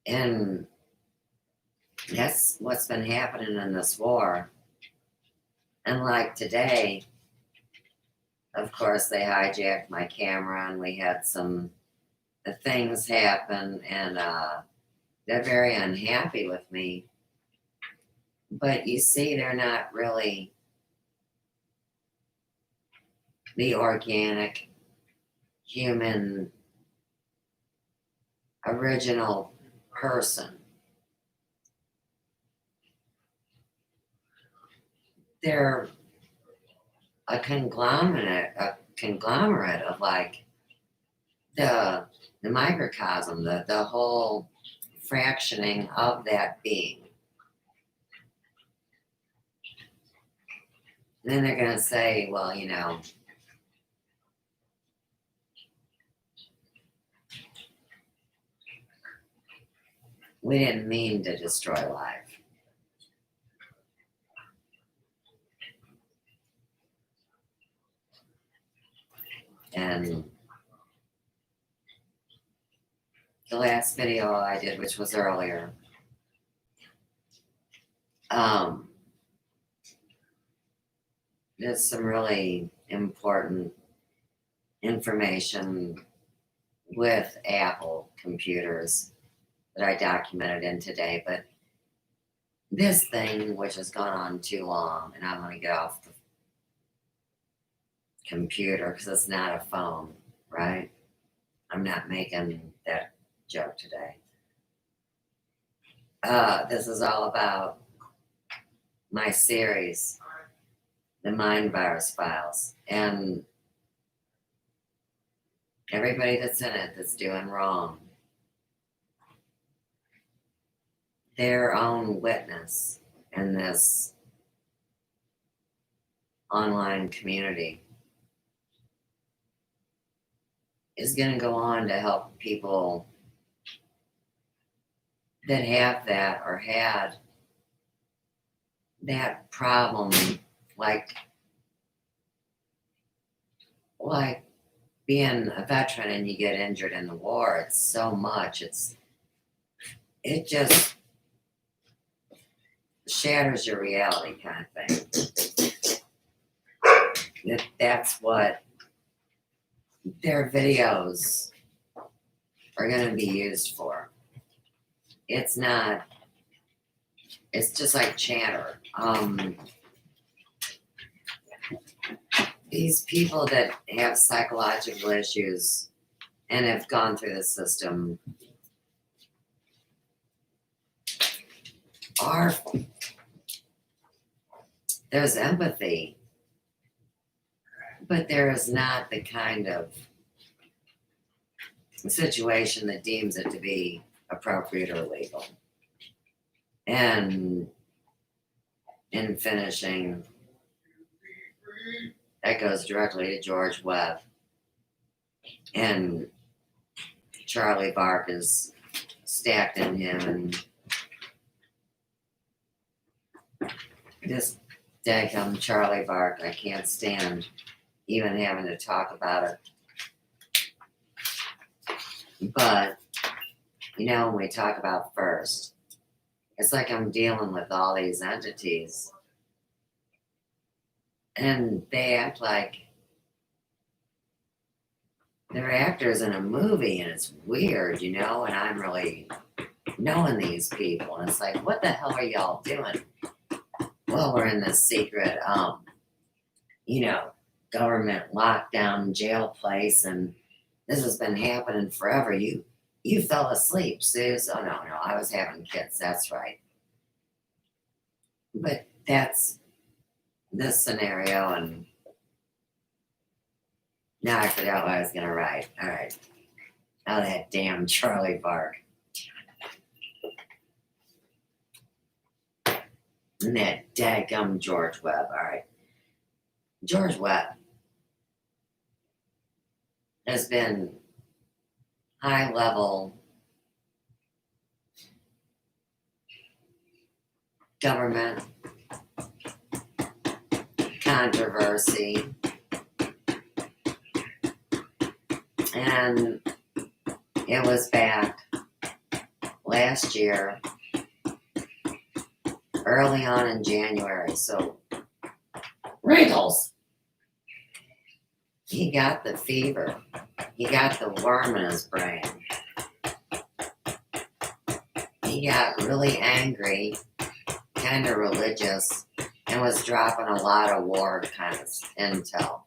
And that's what's been happening in this war. And like today, of course, they hijacked my camera and we had some things happen, and they're very unhappy with me. But you see, they're not really the organic, human, original person. They're a conglomerate of like the microcosm, the whole fractioning of that being. And then they're going to say, well, we didn't mean to destroy life. And the last video I did, which was earlier, there's some really important information with Apple computers that I documented in today. But this thing, which has gone on too long, and I'm going to get off the computer because it's not a phone, right? I'm not making that joke today. This is all about my series, the Mind Virus Files, and everybody that's in it that's doing wrong, their own witness in this online community is going to go on to help people that have that or had that problem, like being a veteran and you get injured in the war. It's so much. It just shatters your reality, kind of thing. That's what their videos are going to be used for. It's not. It's just like chatter. These people that have psychological issues and have gone through the system there's empathy, but there is not the kind of situation that deems it to be appropriate or legal. And in finishing, that goes directly to George Webb. And Charlie Bark is stacked in him, and this daggum Charlie Bark, I can't stand even having to talk about it. But, you know, when we talk about first, it's like I'm dealing with all these entities, and they act like they're actors in a movie, and it's weird, you know, and I'm really knowing these people, and it's like, what the hell are y'all doing? Well, we're in this secret, you know, government lockdown jail place, and this has been happening forever. You fell asleep, Suze. Oh, no, I was having kids. That's right. But that's this scenario, and now I forgot what I was going to write. All right. Oh, that damn Charlie Bark. And that daggum George Webb. All right. George Webb has been high level government controversy, and it was back last year, early on in January. So, wrinkles. He got the fever. He got the worm in his brain. He got really angry, kind of religious, and was dropping a lot of war kind of intel.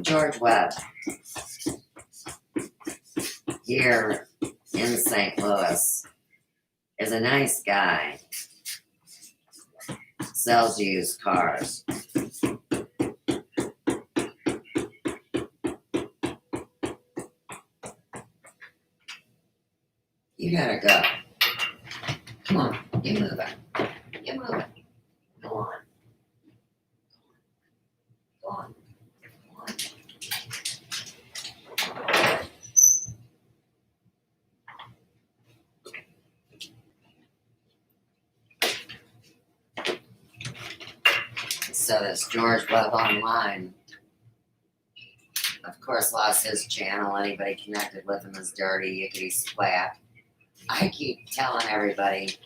George Webb, here in St. Louis, is a nice guy. Sells used cars. You gotta go. Come on, get moving. Get moving. Go on. Go on. Go on. So this George Webb Online, of course, lost his channel. Anybody connected with him is dirty, yickety splat. I keep telling everybody,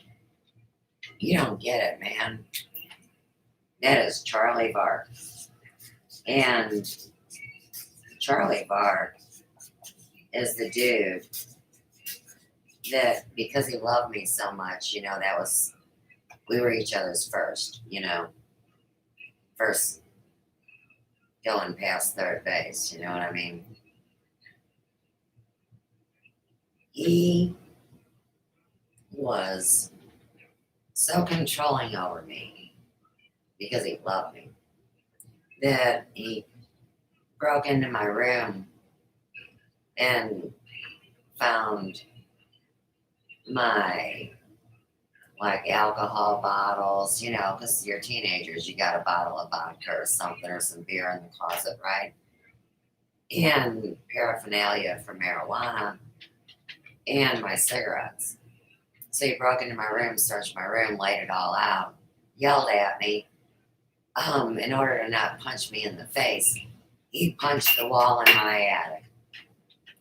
you don't get it, man. That is Charlie Bark. And Charlie Bark is the dude that, because he loved me so much, you know, we were each other's first, you know. First going past third base, you know what I mean? He was so controlling over me because he loved me that he broke into my room and found my alcohol bottles, you know, because you're teenagers, you got a bottle of vodka or something or some beer in the closet, right? And paraphernalia for marijuana and my cigarettes. So he broke into my room, searched my room, laid it all out, yelled at me. In order to not punch me in the face, he punched the wall in my attic.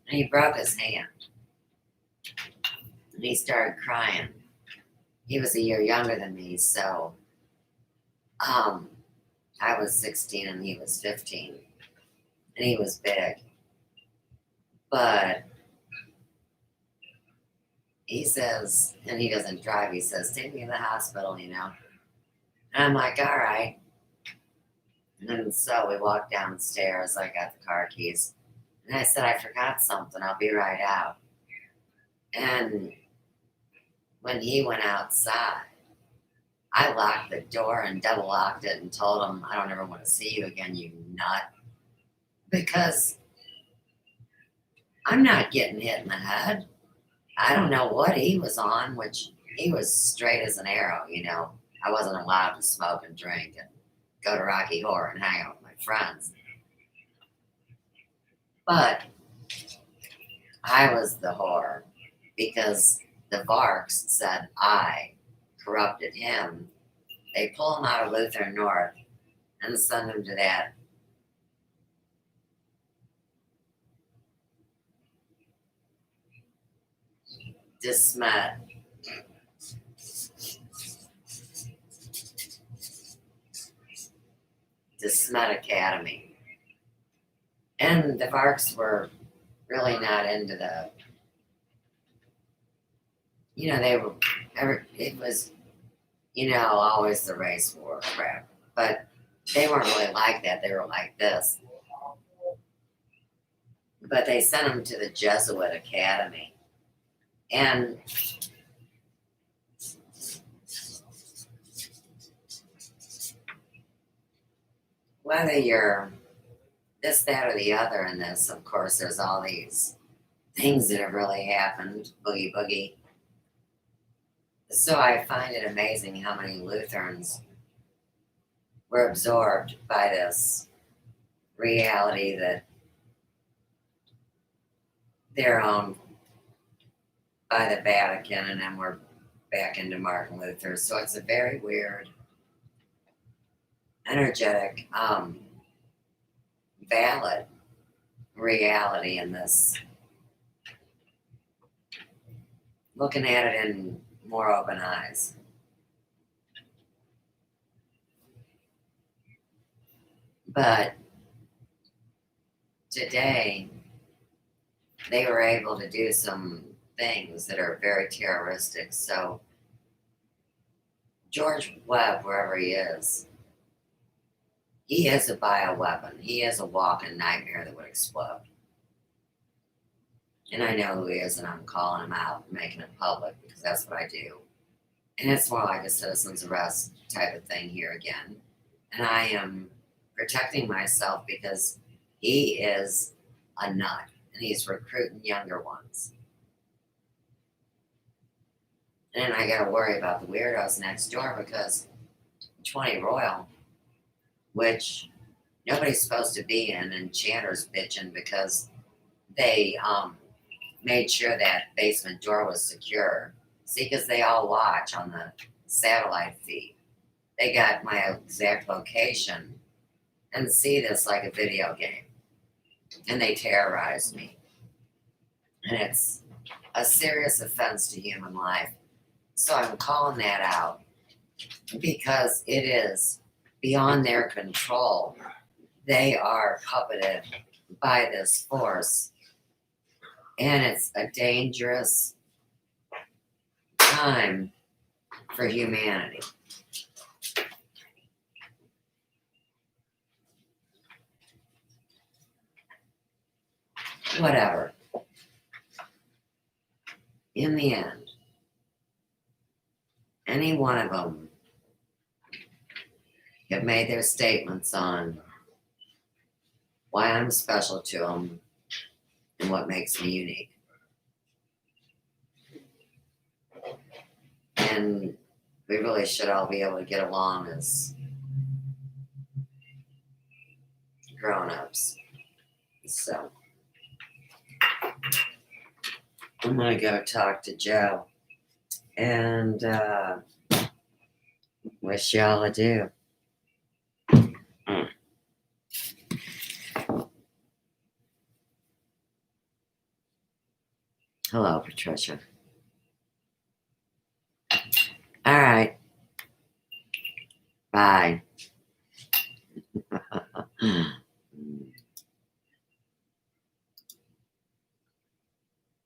And he broke his hand. And he started crying. He was a year younger than me, so I was 16 and he was 15. And he was big. But he says, and he doesn't drive, he says, take me to the hospital, you know. And I'm like, all right. And so we walked downstairs. I got the car keys. And I said, I forgot something. I'll be right out. And when he went outside, I locked the door and double locked it and told him, I don't ever want to see you again, you nut. Because I'm not getting hit in the head. I don't know what he was on, which he was straight as an arrow, you know. I wasn't allowed to smoke and drink and go to Rocky Horror and hang out with my friends. But I was the whore because the Varks said I corrupted him. They pull him out of Lutheran North and send him to that Dismet Academy. And the Varks were really not into the, you know, they were, it was, you know, always the race war crap. But they weren't really like that. They were like this. But they sent him to the Jesuit Academy. And whether you're this, that, or the other in this, of course, there's all these things that have really happened, boogie boogie. So I find it amazing how many Lutherans were absorbed by this reality that they're owned by the Vatican, and then we're back into Martin Luther. So it's a very weird, energetic, valid reality in this. Looking at it in more open eyes. But today, they were able to do some things that are very terroristic. So, George Webb, wherever he is a bioweapon. He is a walking nightmare that would explode. And I know who he is, and I'm calling him out and making it public because that's what I do. And it's more like a citizen's arrest type of thing here again. And I am protecting myself because he is a nut and he's recruiting younger ones. And I got to worry about the weirdos next door because 20 Royal, which nobody's supposed to be in, and Chandler's bitching because they made sure that basement door was secure. See, because they all watch on the satellite feed. They got my exact location and see this like a video game. And they terrorized me. And it's a serious offense to human life. So I'm calling that out because it is beyond their control. They are puppeted by this force. And it's a dangerous time for humanity. Whatever. In the end, any one of them have made their statements on why I'm special to them and what makes me unique. And we really should all be able to get along as grown-ups. So I'm gonna go talk to Joe and wish y'all adieu. Hello, Patricia. All right. Bye.